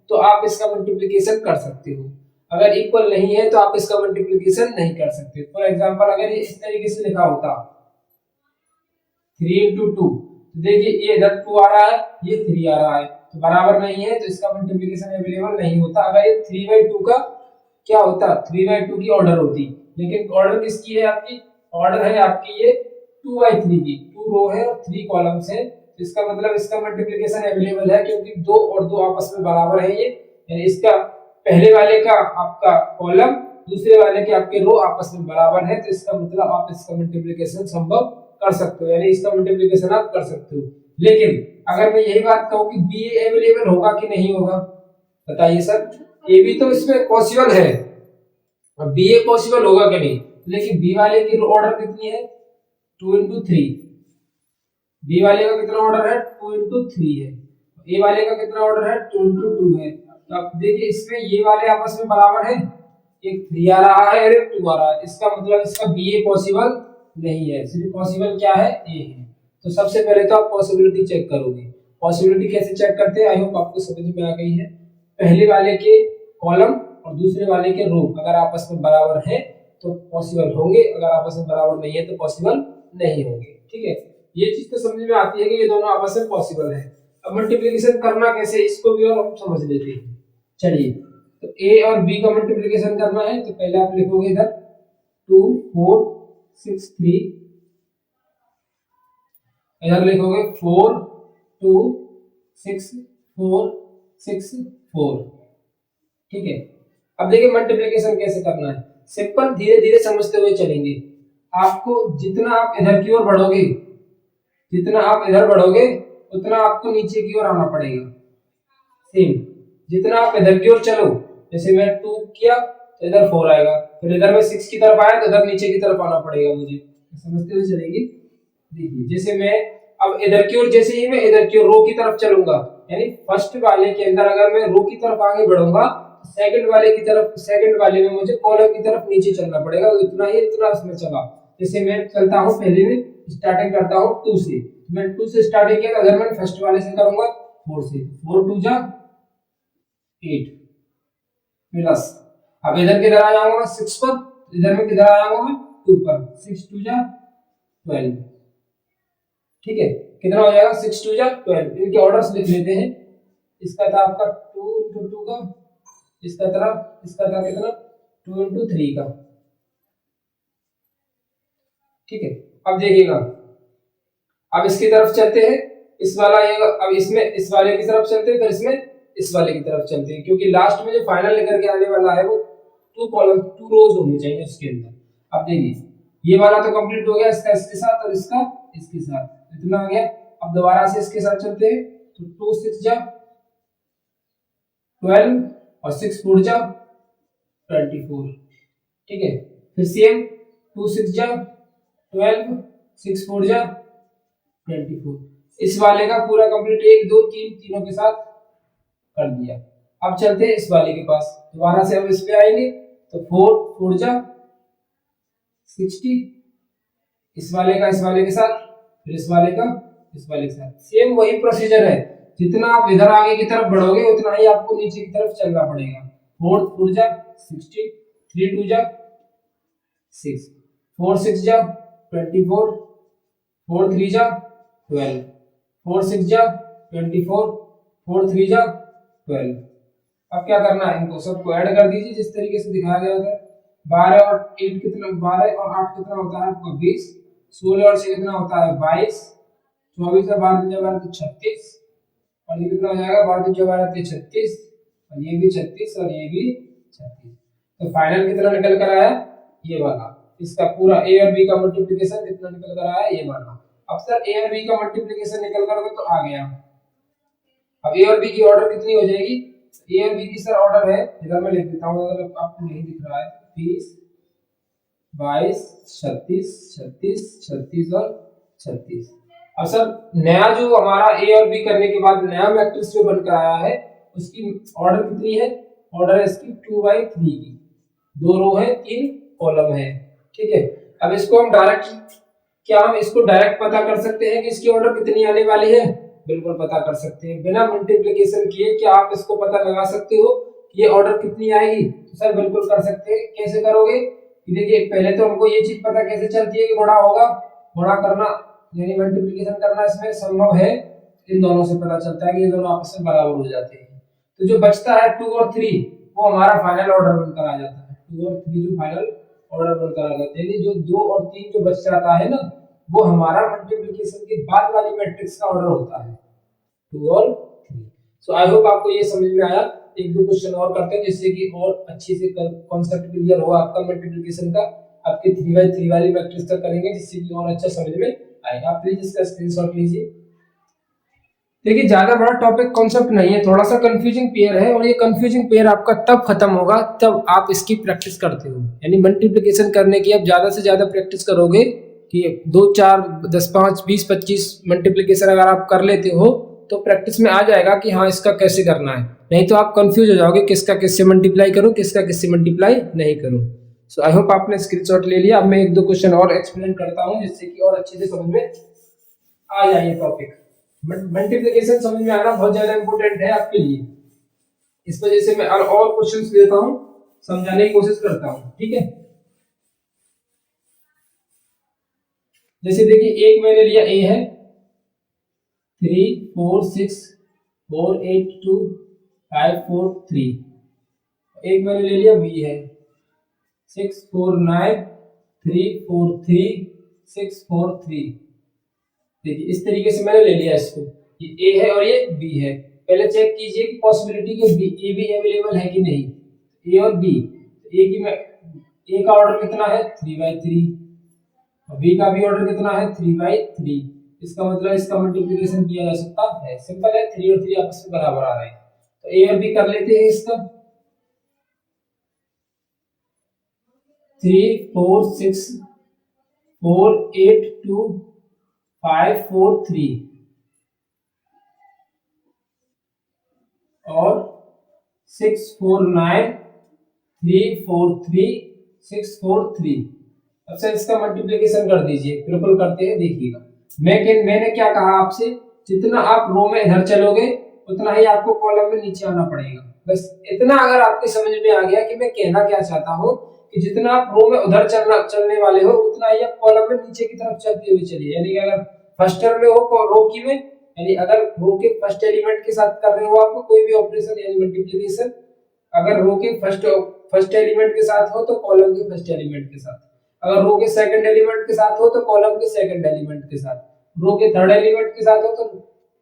तो आप इसका मल्टीप्लिकेशन कर सकते हो, अगर इक्वल नहीं है तो आप इसका मल्टीप्लिकेशन नहीं कर सकते। फॉर एग्जांपल अगर ये इस तरीके से लिखा होता 3 into 2, तो देखिए ये इधर 2 आ रहा है ये 3 आ रहा है, तो बराबर नहीं है तो इसका मल्टीप्लिकेशन अवेलेबल नहीं होता। अगर ये 3/2 का क्या होता, 3/2 की ऑर्डर होती, लेकिन ऑर्डर किसकी है आपकी, ऑर्डर है आपकी ये 2/3 की, 2 रो है और 3 कॉलम्स है, तो इसका मतलब इसका मल्टीप्लिकेशन अवेलेबल है क्योंकि 2 और 2 आपस में बराबर है, ये यानी इसका पहले वाले का आपका कॉलम दूसरे वाले के आपके रो आपस में बराबर है, तो इसका मतलब आप इसका मल्टीप्लिकेशन संभव कर सकते हो, यानी इसका मल्टीप्लिकेशन आप कर सकते हो। लेकिन अगर मैं यही बात कहूं कि बी अवेलेबल होगा कि नहीं होगा, बताइए सर, ए भी तो इसमें पॉसिबल है, अब बी ए पॉसिबल होगा कि नहीं, लेकिन बी वाले की ऑर्डर कितनी है 2 into 3, बी वाले का कितना ऑर्डर है 2 into 3 है, ए वाले का कितना ऑर्डर है 2 into 2 है। तो अब देखिए इसमें ये वाले आपस में बराबर है, एक 3 आ रहा है और एक 2 आ रहा है, इसका मतलब इसका बी ए पॉसिबल नहीं है, सिर्फ पॉसिबल क्या है ए है। तो सबसे पहले तो आप पॉसिबिलिटी चेक करोगे, पॉसिबिलिटी कैसे चेक करते हैं आई होप आपको समझ में आ गई है। पहले वाले के कॉलम और दूसरे वाले के रो अगर आपस में बराबर है तो पॉसिबल होंगे, अगर आपस में बराबर नहीं है तो पॉसिबल नहीं होंगे। ठीक है, ये चीज तो समझ में आती है कि ये दोनों आपस में पॉसिबल है। अब मल्टीप्लिकेशन करना कैसे इसको भी और हम समझ लेते हैं। चलिए, तो ए और बी का मल्टीप्लिकेशन करना है तो पहले आप लिखोगे इधर 2 4 6 3, इधर लिखोगे 4 2 6 4 6 4। ठीक है, अब देखिए मल्टीप्लिकेशन कैसे करना है, सिंपल धीरे धीरे समझते हुए चलेंगे। आपको जितना आप इधर की ओर बढ़ोगे, जितना आप इधर बढ़ोगे उतना आपको नीचे की ओर आना पड़ेगा, सेम जितना आप इधर की ओर चलो, जैसे मैं 2 किया तो इधर 4 आएगा, फिर इधर मैं 6 की तरफ आया तो इधर नीचे की तरफ आना पड़ेगा मुझे, समझते हुए चलेंगे। देखिए जैसे मैं अब इधर की ओर, जैसे ही मैं इधर की ओर रो की तरफ चलूंगा, यानी फर्स्ट वाले के अंदर अगर मैं रो की तरफ आगे बढ़ूंगा, सेकंड वाले की तरफ, सेकंड वाले में मुझे कॉलम की तरफ नीचे चलना पड़ेगा, तो इतना ही इतना इसमें चला। जैसे मैं चलता हूँ, पहले में स्टार्टिंग करता हूँ 2 से, मैं 2 से स्टार्टिंग किया, अगर मैं फर्स्ट वाले से करूंगा 4 से, 4 2 जा 8 प्लस, अब इधर किधर आ जाऊंगा 6 पर, इधर में किधर आ जाऊंगा मैं 2 पर, 6 2 जा 12, ठीक है, कितना हो जाएगा 6 2 जा 12। इनके ऑर्डर्स लिख लेते हैं, इसका था आपका 2 into 2 का, इसका था कितना 2 into 3 का, ठीक है। अब देखिएगा, अब इसकी तरफ चलते हैं, इस वाला ये, अब इसमें इस वाले की तरफ चलते हैं, फिर इसमें इस वाले की तरफ चलते हैं, क्योंकि लास्ट में जो फाइनल लेकर के आने वाला है वो 2 कॉलम 2 रोज होने चाहिए उसके अंदर। अब देखिए ये वाला तो कंप्लीट हो गया, इसका इसके साथ और इसका इसके साथ, इतना आ गया। अब दोबारा से इसके साथ चलते हैं, तो 2 6 जा 12 और 6 4 जा 24, ठीक है। फिर सेम 2 6 जा 12, 6 4 जा 24, इस वाले का पूरा कंप्लीट 1 2 3 तीनों के साथ कर दिया। अब चलते हैं इस वाले के पास, दोबारा से हम इस पे आएंगे, तो 4 4 जा 60, इस वाले का इस वाले के साथ, फिर इस वाले का इस वाले के साथ, सेम वही प्रोसीजर है, जितना आप इधर आगे की तरफ बढ़ोगे उतना ही आपको नीचे की तरफ चलना पड़ेगा। 4 4 जा 60, 3 2 जा 6, 4 6 जा 24, 4 3 जा 12, 4 6 जा 24, 4 3 जा 12। अब क्या करना है, इनको सबको ऐड कर दीजिए जिस तरीके से दिखाया गया था। 12 और 8 कितना, 12 और 8 कितना होता है आपका 20, 16 और 6 कितना होता है 22, 24 और 12 तो 36, और ये कितना हो जाएगा 12 12 36, और ये भी 36 और ये भी 36। तो फाइनल कितना निकल कर आया, ये वाला, इसका पूरा ए और बी का मल्टीप्लिकेशन कितना निकल कर आया, ये वाला। अब सर ए और बी का मल्टीप्लिकेशन निकल कर तो आ गया, अब ए और बी की ऑर्डर कितनी हो जाएगी, ए और बी की सर ऑर्डर है, इधर मैं लिख देता हूं अगर आपको नहीं दिख रहा है, 20 22 36 36 36 और 36। अब सर नया जो हमारा ए और बी करने के बाद नया मैट्रिक्स जो बनकर आया है उसकी ऑर्डर कितनी है, ऑर्डर है इसकी 2/3 की, 2 रो है 3 कॉलम है, ठीक है। अब इसको हम डायरेक्ट, क्या हम इसको डायरेक्ट पता कर सकते हैं कि इसकी ऑर्डर कितनी आने वाली है, बिल्कुल पता कर सकते हैं, बिना मल्टीप्लिकेशन किए। क्या आप इसको पता लगा सकते हो कि ये ऑर्डर कितनी आएगी, तो सर बिल्कुल कर सकते हैं। कैसे करोगे, देखिए पहले तो हमको ये चीज पता कैसे चलती है कि गुणा होगा, गुणा करना यानी मल्टीप्लिकेशन करना इसमें संभव है, इन दोनों से पता चलता है कि ये दोनों आपस में बराबर हो जाते हैं। तो जो बचता है 2 और 3 वो हमारा फाइनल ऑर्डर बनकर आ जाता है, 2 और 3 जो फाइनल ऑर्डर बनकर आ जाते हैं, यानी जो 2 और 3 जो बच जाता है ना वो हमारा मल्टीप्लिकेशन के बाद वाली मैट्रिक्स का ऑर्डर होता है, 2 और 3। सो आई होप आपको ये समझ में आया। एक दो क्वेश्चन और करते हैं जिससे कि और अच्छे से कॉन्सेप्ट क्लियर हो आपका मल्टीप्लिकेशन का, आपके 3/3 वाली मैट्रिक्स का करेंगे जिससे कि और अच्छा समझ में आएगा। आप प्लीज इसका स्क्रीनशॉट लीजिए। देखिए ज्यादा बड़ा टॉपिक कॉन्सेप्ट नहीं है, थोड़ा सा कंफ्यूजिंग पेयर है, और ये कंफ्यूजिंग पेयर आपका तब खत्म होगा तब आप इसकी प्रैक्टिस करते हो, यानी मल्टीप्लिकेशन करने की आप ज्यादा से ज्यादा प्रैक्टिस करोगे कि 2 4 10 5 20 25 मल्टीप्लिकेशन अगर आप कर लेते हो तो प्रैक्टिस में आ जाएगा कि हाँ इसका कैसे करना है, नहीं तो आप कंफ्यूज हो जाओगे किसका किससे मल्टीप्लाई करूं, किसका किससे मल्टीप्लाई नहीं करूं। सो आई होप आपने स्क्रीनशॉट ले लिया। अब मैं एक दो क्वेश्चन और एक्सप्लेन करता हूं जिससे कि और अच्छे से समझ में आ जाए ये टॉपिक। मल्टीप्लिकेशन समझ में आना बहुत ज्यादा इंपॉर्टेंट है आपके लिए, इस वजह से मैं और क्वेश्चंस लेता हूं, समझाने की कोशिश करता हूं, ठीक है। जैसे देखिए एक मैंने लिया ए है 3 4 6 4 8 2 5 4 3, एक मैंने ले लिया बी है 6 4 9 3 4 3 6 4 3। देखिए इस तरीके से मैंने ले लिया इसको, ये ए है और ये बी है। पहले चेक कीजिए कि पॉसिबिलिटी कि बी ए भी अवेलेबल है कि नहीं, ए और बी, ए की में ए का ऑर्डर कितना है 3/3 और बी का भी ऑर्डर कितना है 3/3, इसका मतलब इसका मल्टीप्लिकेशन किया जा सकता है, सिंपल है, 3 और 3 आपस में बराबर आ रहे हैं। तो ए और बी कर लेते हैं इसका। 3 4 6 4 8 2 5 4 3 और 6 4 9 3 4 3 6 4 3। अच्छा इसका मल्टीप्लिकेशन कर दीजिए, बिल्कुल करते हैं, देखिएगा। मैंने क्या कहा आपसे, जितना आप रो में इधर चलोगे उतना ही आपको कॉलम में नीचे आना पड़ेगा। बस इतना अगर आपके समझ में आ गया कि मैं कहना क्या चाहता हूँ, कि जितना आप रो में उधर चलने वाले हो उतना ही आप कॉलम में नीचे की तरफ चलते हुए चलिए। यानी कि अगर फर्स्ट टर्म में हो रो की में, यानी अगर रो के फर्स्ट एलिमेंट के साथ कर रहे हो आप कोई भी ऑपरेशन यानी मल्टीप्लिकेशन, अगर रो के फर्स्ट एलिमेंट के साथ हो तो कॉलम के फर्स्ट एलिमेंट के साथ, अगर रो के सेकंड एलिमेंट के साथ हो तो कॉलम के सेकंड एलिमेंट के साथ, रो के थर्ड एलिमेंट के साथ हो तो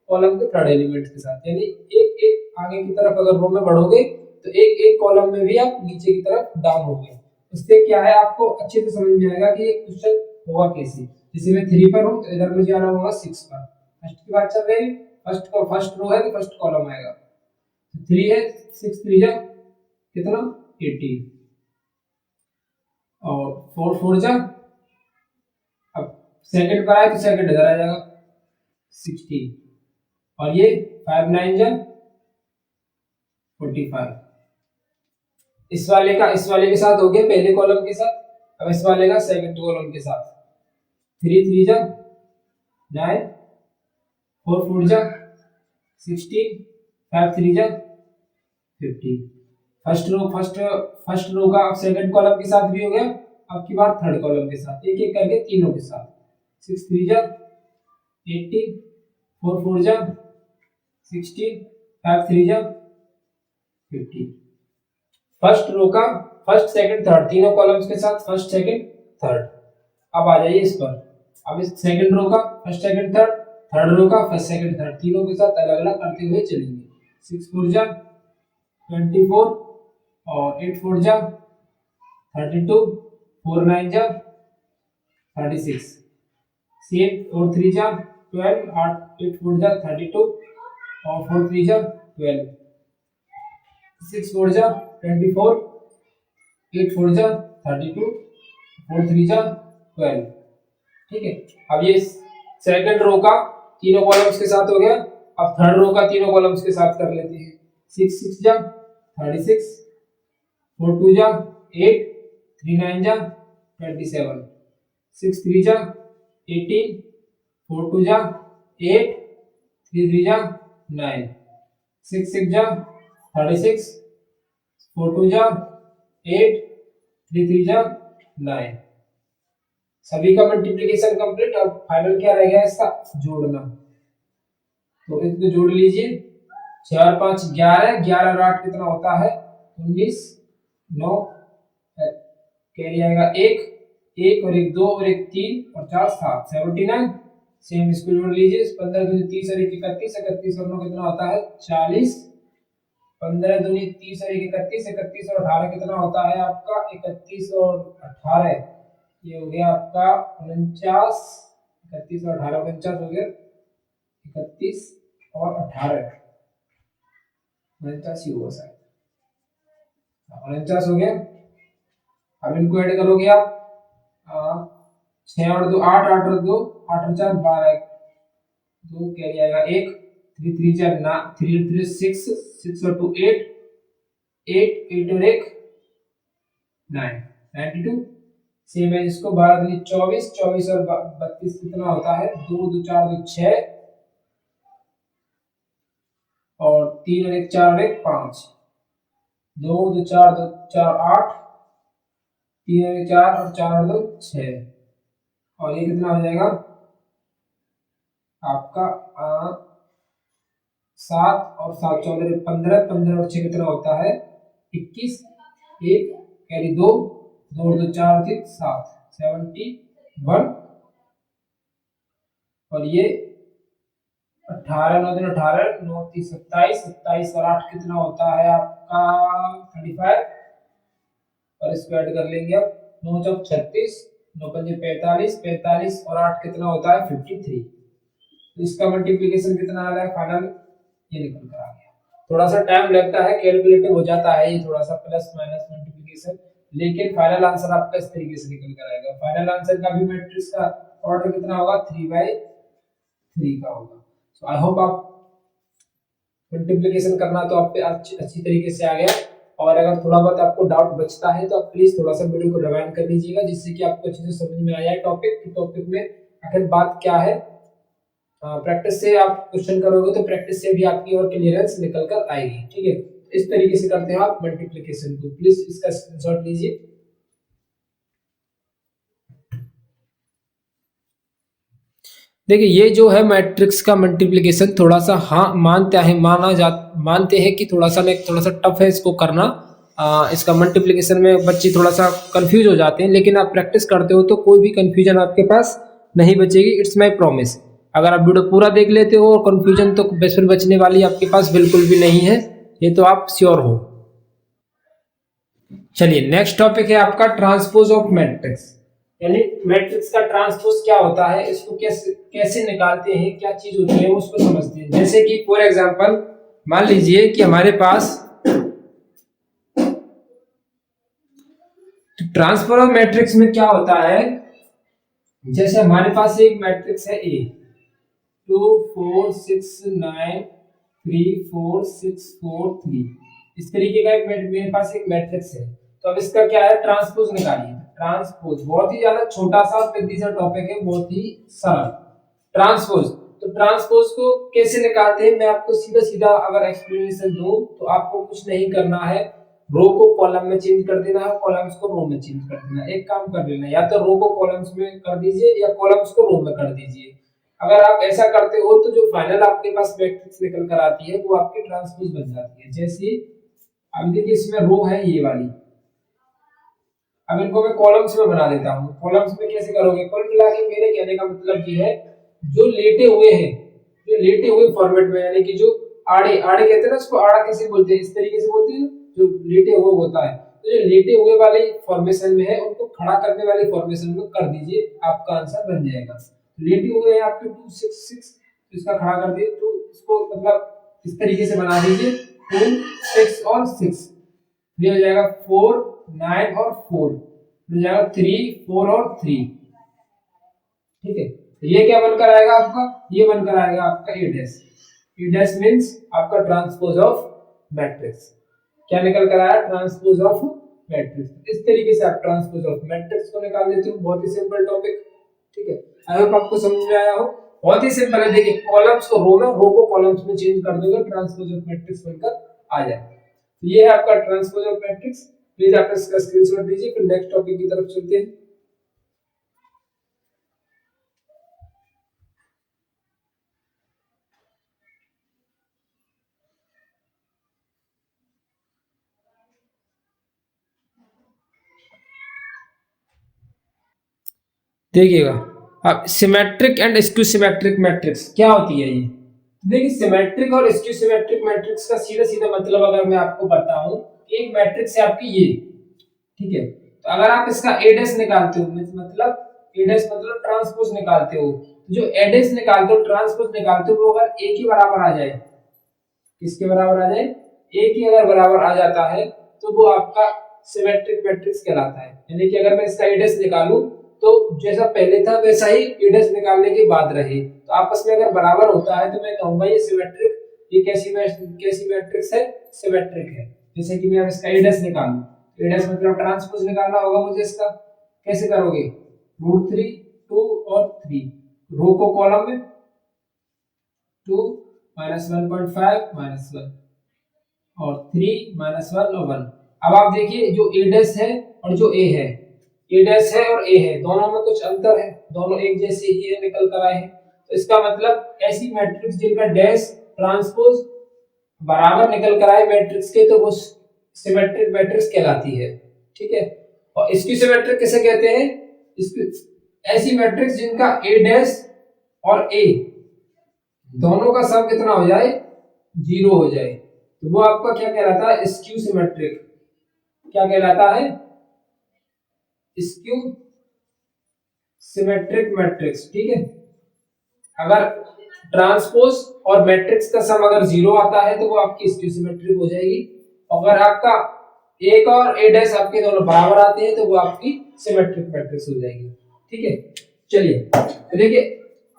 कॉलम के थर्ड एलिमेंट के साथ। यानी एक एक आगे की तरफ अगर रो में बढ़ोगे तो एक एक कॉलम में भी आप नीचे की तरफ डाउन होगे। इससे क्या है, आपको अच्छे से समझ में आएगा कि ये क्वेश्चन होगा कैसे। जैसे मैं 3 पर हूं तो इधर मुझे आना होगा 6 पर। फर्स्ट की बात चल रही है, फर्स्ट रो है तो फर्स्ट कॉलम आएगा। 3 है, 6 3 जा कितना 18 और 4 4 जा, अब सेकंड पर आए तो सेकंड इधर आ जाएगा 16 और ये 5 9 जा 45। इस वाले के साथ हो गया पहले कॉलम के साथ, अब इस वाले का सेकंड कॉलम के साथ। 3 3 जा 9 4 4 जा 16 5 3 जा 15। फर्स्ट रो का अब सेकंड कॉलम के साथ भी हो गया, अब की बार थर्ड कॉलम के साथ, एक एक करके तीनों के साथ। 6 3 जा 18 4 4 जा 16 5 3 जा 15। फर्स्ट रो का फर्स्ट सेकंड थर्ड तीनों कॉलम्स के साथ फर्स्ट सेकंड थर्ड। अब आ जाइए इस पर, अब इस सेकंड रो का first second third, third row का फर्स्ट सेकंड थर्ड, तीनों के साथ अलग अलग करते हुए चलेंगे। 6 4 जा 24 और 8 4 जा 32 4 9 जा 36 सेम 4 3 जा 12 8 4 जा 32 और 4 3 जा 12 6 4 जा 24 8 4 जा 32 4 3 जा 12। ठीक है, अब ये सेकंड रो का तीनों कॉलम्स के साथ हो गया। अब थर्ड रो का तीनों कॉलम्स के साथ कर लेते हैं। 6 6 जा 36 4 2 जा 8 3 9 जा 27 6 3 जा 18 4 2 जा 8 3 3 जा 9 6 6 जा 36 4 2 जा 8 3 3 जा 9। सभी का मल्टीप्लिकेशन कंप्लीट। अब फाइनल क्या रह गया इसका, जोड़ना। तो इसको जोड़ लीजिए। 4 5 11 11 और 8 कितना होता है 19 9 कैरी आएगा 1 1 और 1 2 और 1 3 और 4 7 79। सेम इसको जोड़ लीजिए। 15 दूनी 30 और 1 31 31 और 9 कितना होता है 40। 15 दूनी 30 और 1 31 31 और 18 कितना होता है आपका 31 और 18, ये हो गया आपका 49। 31 और 18 49 हो गया, 31 और 18 49 ही होगा शायद, 49 हो गया। अब इनको ऐड करोगे आप 6 और 2 8 8 और 2 8 और 4 12 2 कैरी आएगा 1 3 3 4 9 3 3 6 6 और 2 8 8 8 और 1 9 92। सेम है इसको 12 दूनी 24 24 और 32 कितना होता है 2 2 4 2 6 और 3 और 1 4 और 1 5 2 2 4 2 4 8 3 और 1 4 और 4 और 2 6 और ये कितना हो जाएगा आपका 7 और 7 14 15 15 और 6 कितना होता है 21 1 कैरी 2 2 2 4 3 7 71 और ये 18 9 दिन 18 9 30 27 27 और 8 कितना होता है आपका 35 और इसको ऐड कर लेंगे अब 9 चौक 36 9 पंजे 45 45 और 8 कितना होता है 53। तो इसका मल्टीप्लिकेशन कितना आ रहा है फाइनल ये निकल कर आ गया। थोड़ा सा टाइम लगता है, कैलकुलेटिव हो जाता है ये थोड़ा सा प्लस माइनस मल्टीप्लिकेशन, लेकिन फाइनल आंसर आपका इस तरीके से निकल कर आएगा। फाइनल आंसर का भी मैट्रिक्स का ऑर्डर कितना होगा, 3/3 का होगा। सो आई होप आप मल्टीप्लिकेशन करना तो आप पे अच्छी तरीके से आ गया। और अगर थोड़ा बहुत आपको डाउट बचता है तो आप प्लीज थोड़ा सा वीडियो को रिवाइंड कर लीजिएगा, जिससे कि आपको अच्छे से समझ में आ जाए टॉपिक में आखिर बात क्या है। प्रैक्टिस से आप क्वेश्चन करोगे तो प्रैक्टिस से भी आपकी और क्लियरेंस निकल कर आएगी। ठीक है, इस तरीके से करते हैं आप मल्टीप्लिकेशन को। प्लीज इसका स्क्रीनशॉट लीजिए। देखिए ये जो है मैट्रिक्स का मल्टीप्लिकेशन थोड़ा सा हाँ मानते हैं कि थोड़ा सा टफ है इसको करना। इसका मल्टीप्लिकेशन में बच्चे थोड़ा सा कंफ्यूज हो जाते हैं, लेकिन आप प्रैक्टिस करते हो तो कोई भी कंफ्यूजन आपके पास नहीं बचेगी, इट्स माय प्रॉमिस। अगर आप वीडियो पूरा देख लेते हो और कंफ्यूजन तो बिल्कुल बचने वाली आपके पास बिल्कुल भी नहीं है, ये तो आप श्योर हो। चलिए नेक्स्ट टॉपिक है आपका ट्रांसपोज ऑफ मैट्रिक्स, यानी मैट्रिक्स का ट्रांसपोज क्या होता है, इसको कैसे कैसे निकालते हैं, क्या चीज होती है उसको समझते हैं। जैसे कि फॉर एग्जांपल मान लीजिए कि हमारे पास ट्रांसफर ऑफ मैट्रिक्स में क्या होता है, जैसे हमारे पास एक मैट्रिक्स है ए 2 4 6 9 3 4 6 4 3, इस तरीके का एक मेरे पास एक मैट्रिक्स है। तो अब इसका क्या है, ट्रांसपोज निकालिए। ट्रांसपोज बहुत ही ज्यादा छोटा सा पेदी सा टॉपिक है, बहुत ही सरल। ट्रांसपोज, तो ट्रांसपोज को कैसे निकालते हैं मैं आपको सीधा सीधा अगर एक्सप्लेनेशन दूं तो आपको कुछ नहीं करना है, रो को कॉलम में चेंज कर देना है, कॉलम्स को रो में चेंज कर देना है। एक काम कर लेना, या तो रो को कॉलम्स में कर दीजिए या कॉलम्स को रो में कर दीजिए। अगर आप ऐसा करते हो तो जो फाइनल आपके पास मैट्रिक्स निकल कर आती है वो आपकी ट्रांसपोज बन जाती है। जैसे अब देखिए इसमें रो है ये वाली, अब इनको मैं कॉलम्स में बना देता हूँ। कॉलम्स में कैसे करोगे, कुल मिला के मेरे कहने का मतलब ये है जो लेटे हुए हैं, जो लेटे हुए फॉर्मेट में, यानी कि जो आड़े आड़े कहते हैं ना, उसको आड़ा कैसे बोलते हैं, इस तरीके से बोलते हैं ना, जो लेटे हुए होता है। तो जो लेटे हुए वाले फॉर्मेशन में है उनको खड़ा करने वाले फॉर्मेशन में कर दीजिए, आपका आंसर बन जाएगा। लेटे हुए हैं आपके 2 6 6, इसका खड़ा कर दिए तो इसको मतलब इस तरीके से बना दीजिए 2 6 और 6, ये हो जाएगा 4 9 और 4, मिल जाएगा 3 4 और 3। ठीक है, तो ये क्या बनकर आएगा आपका, ये बनकर आएगा आपका ए डैश। ए डैश मींस आपका ट्रांसपोज ऑफ मैट्रिक्स। क्या निकल कर आया, ट्रांसपोज ऑफ मैट्रिक्स। इस तरीके से आप ट्रांसपोज ऑफ मैट्रिक्स को निकाल देते हो, बहुत ही सिंपल टॉपिक। ठीक है, आई होप आपको समझ में आया हो। बहुत ही सिंपल है, देखिए कॉलम्स को रो में, रो को कॉलम्स में चेंज कर दोगे, ट्रांसपोज ऑफ मैट्रिक्स बनकर आ जाए। तो ये है आपका ट्रांसपोज ऑफ मैट्रिक्स। प्लीज आप इसका स्क्रीनशॉट लीजिए, फिर नेक्स्ट टॉपिक की तरफ चलते हैं। देखिएगा अब symmetric and skew symmetric matrix क्या होती है ये। देखिए सिमेट्रिक और स्क्यू सिमेट्रिक मैट्रिक्स का सीधा सीधा मतलब अगर मैं आपको बताऊं, एक मैट्रिक्स है आपकी ये, ठीक है, तो अगर आप इसका ए डैश निकालते हो, मतलब ए डैश मतलब ट्रांसपोज निकालते हो, तो जो ए डैश निकालते हो, ट्रांसपोज निकालते हो, वो अगर ए के बराबर आ जाए, किसके बराबर आ जाए, ए के अगर बराबर आ जाता है तो वो आपका सिमेट्रिक मैट्रिक्स कहलाता है। यानी कि अगर मैं इसका ए डैश निकालूं तो जैसा पहले था वैसा ही ए डैश निकालने के बाद रहे, तो आपस में अगर बराबर होता है तो मैं कहूंगा ये सिमेट्रिक, ये कैसी मैट्रिक्स है, सिमेट्रिक है। जैसे कि मैं इसका ए डैश निकालूं, ए डैश मतलब ट्रांसपोज निकालना होगा मुझे इसका, कैसे करोगे, √3 2 और 3, रो को कॉलम में 2 -1.5 -1 और 3 -1 और 1। अब आप देखिए जो ए डैश है और जो ए है, ए डैश है और ए है, दोनों में कुछ अंतर है, दोनों एक जैसे ही है, निकल कर आए हैं। तो इसका मतलब ऐसी मैट्रिक्स जिनका डैश ट्रांसपोज बराबर निकल कर आए मैट्रिक्स के, तो वो सिमेट्रिक मैट्रिक्स कहलाती है। ठीक है, और इसकी सिमेट्रिक किसे कहते हैं, इसकी ऐसी मैट्रिक्स जिनका ए डैश और ए दोनों का सम कितना हो जाए, 0 हो जाए, तो वो आपका क्या कहलाता है, स्क्यू सिमेट्रिक। क्या कहलाता है, स्क्यू सिमेट्रिक मैट्रिक्स। ठीक है, अगर ट्रांसपोज और मैट्रिक्स का सम अगर 0 आता है तो वो आपकी स्टियोसिमेट्रिक हो जाएगी। अगर आपका एक और ए डैश आपके दोनों बराबर आते हैं तो वो आपकी सिमेट्रिक मैट्रिक्स हो जाएगी। ठीक है, चलिए तो देखिए,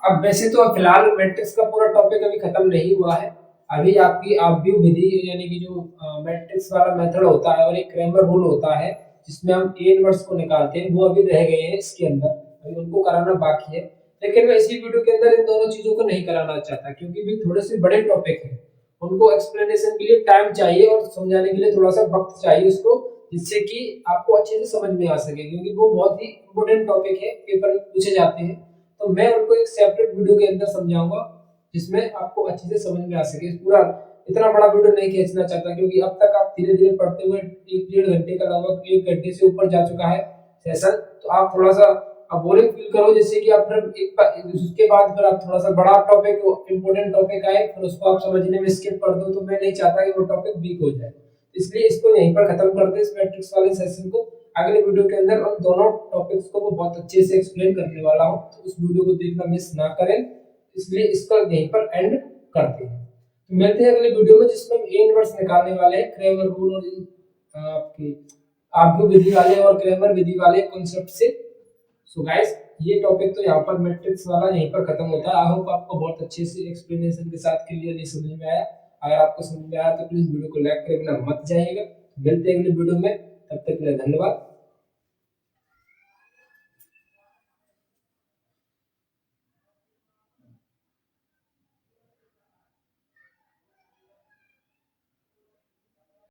अब वैसे तो फिलहाल मैट्रिक्स का पूरा टॉपिक अभी खत्म नहीं हुआ है। अभी आपकी ऑब्व्यू विधि यानी कि जो मैट्रिक्स वाला मेथड होता है और एक क्रैमर रूल होता है जिसमें हम ए इनवर्स को निकालते हैं, वो अभी रह गए हैं इसके अंदर, अभी उनको कराना बाकी है। लेकिन मैं इसी वीडियो के अंदर इन दोनों चीजों को नहीं कराना चाहता क्योंकि भी थोड़े से बड़े टॉपिक हैं, उनको एक्सप्लेनेशन के लिए टाइम चाहिए और समझाने के लिए थोड़ा सा वक्त चाहिए उसको, जिससे कि आपको अच्छे से समझ में आ सके, क्योंकि वो बहुत ही इंपॉर्टेंट टॉपिक है, पेपर में पूछे जाते हैं। तो मैं उनको एक सेपरेट वीडियो के अंदर समझाऊंगा जिसमें आपको अच्छे से समझ में आ सके। पूरा इतना बड़ा वीडियो नहीं खींचना चाहता क्योंकि अब तक आप धीरे धीरे पढ़ते हुए 1-1.5 घंटे का, लगभग 1 घंटे से ऊपर जा चुका है सेशन। तो आप थोड़ा सा आप बोरिंग फील करो, जिससे कि आप फिर उसके बाद फिर आप थोड़ा सा बड़ा टॉपिक, इंपॉर्टेंट टॉपिक आए फिर उसको आप समझने में स्किप कर दो, तो मैं नहीं चाहता कि वो टॉपिक वीक हो जाए। इसलिए इसको यहीं पर खत्म करते हैं, इस मैट्रिक्स वाले सेशन को। अगले वीडियो के अंदर उन दोनों टॉपिक्स को वो बहुत अच्छे से एक्सप्लेन करने वाला हूं, तो उस वीडियो को देखना मिस ना करें। इसलिए इसका यहीं पर एंड करते हैं। तो मिलते हैं अगले वीडियो में जिसमें हम ए इनवर्स निकालने वाले हैं, क्रैमर रूल और आपकी आव्यू विधि वाले और क्रैमर विधि वाले कॉन्सेप्ट से। सो गाइस, ये टॉपिक तो यहाँ पर मैट्रिक्स वाला यहीं पर खत्म होता है। आई होप आपको बहुत अच्छे से एक्सप्लेनेशन के साथ क्लियरली समझ में आया। अगर आपको समझ में आया तो प्लीज वीडियो को लाइक करके ना मत जाइएगा। मिलते हैं अगले वीडियो में, तब तक के लिए धन्यवाद।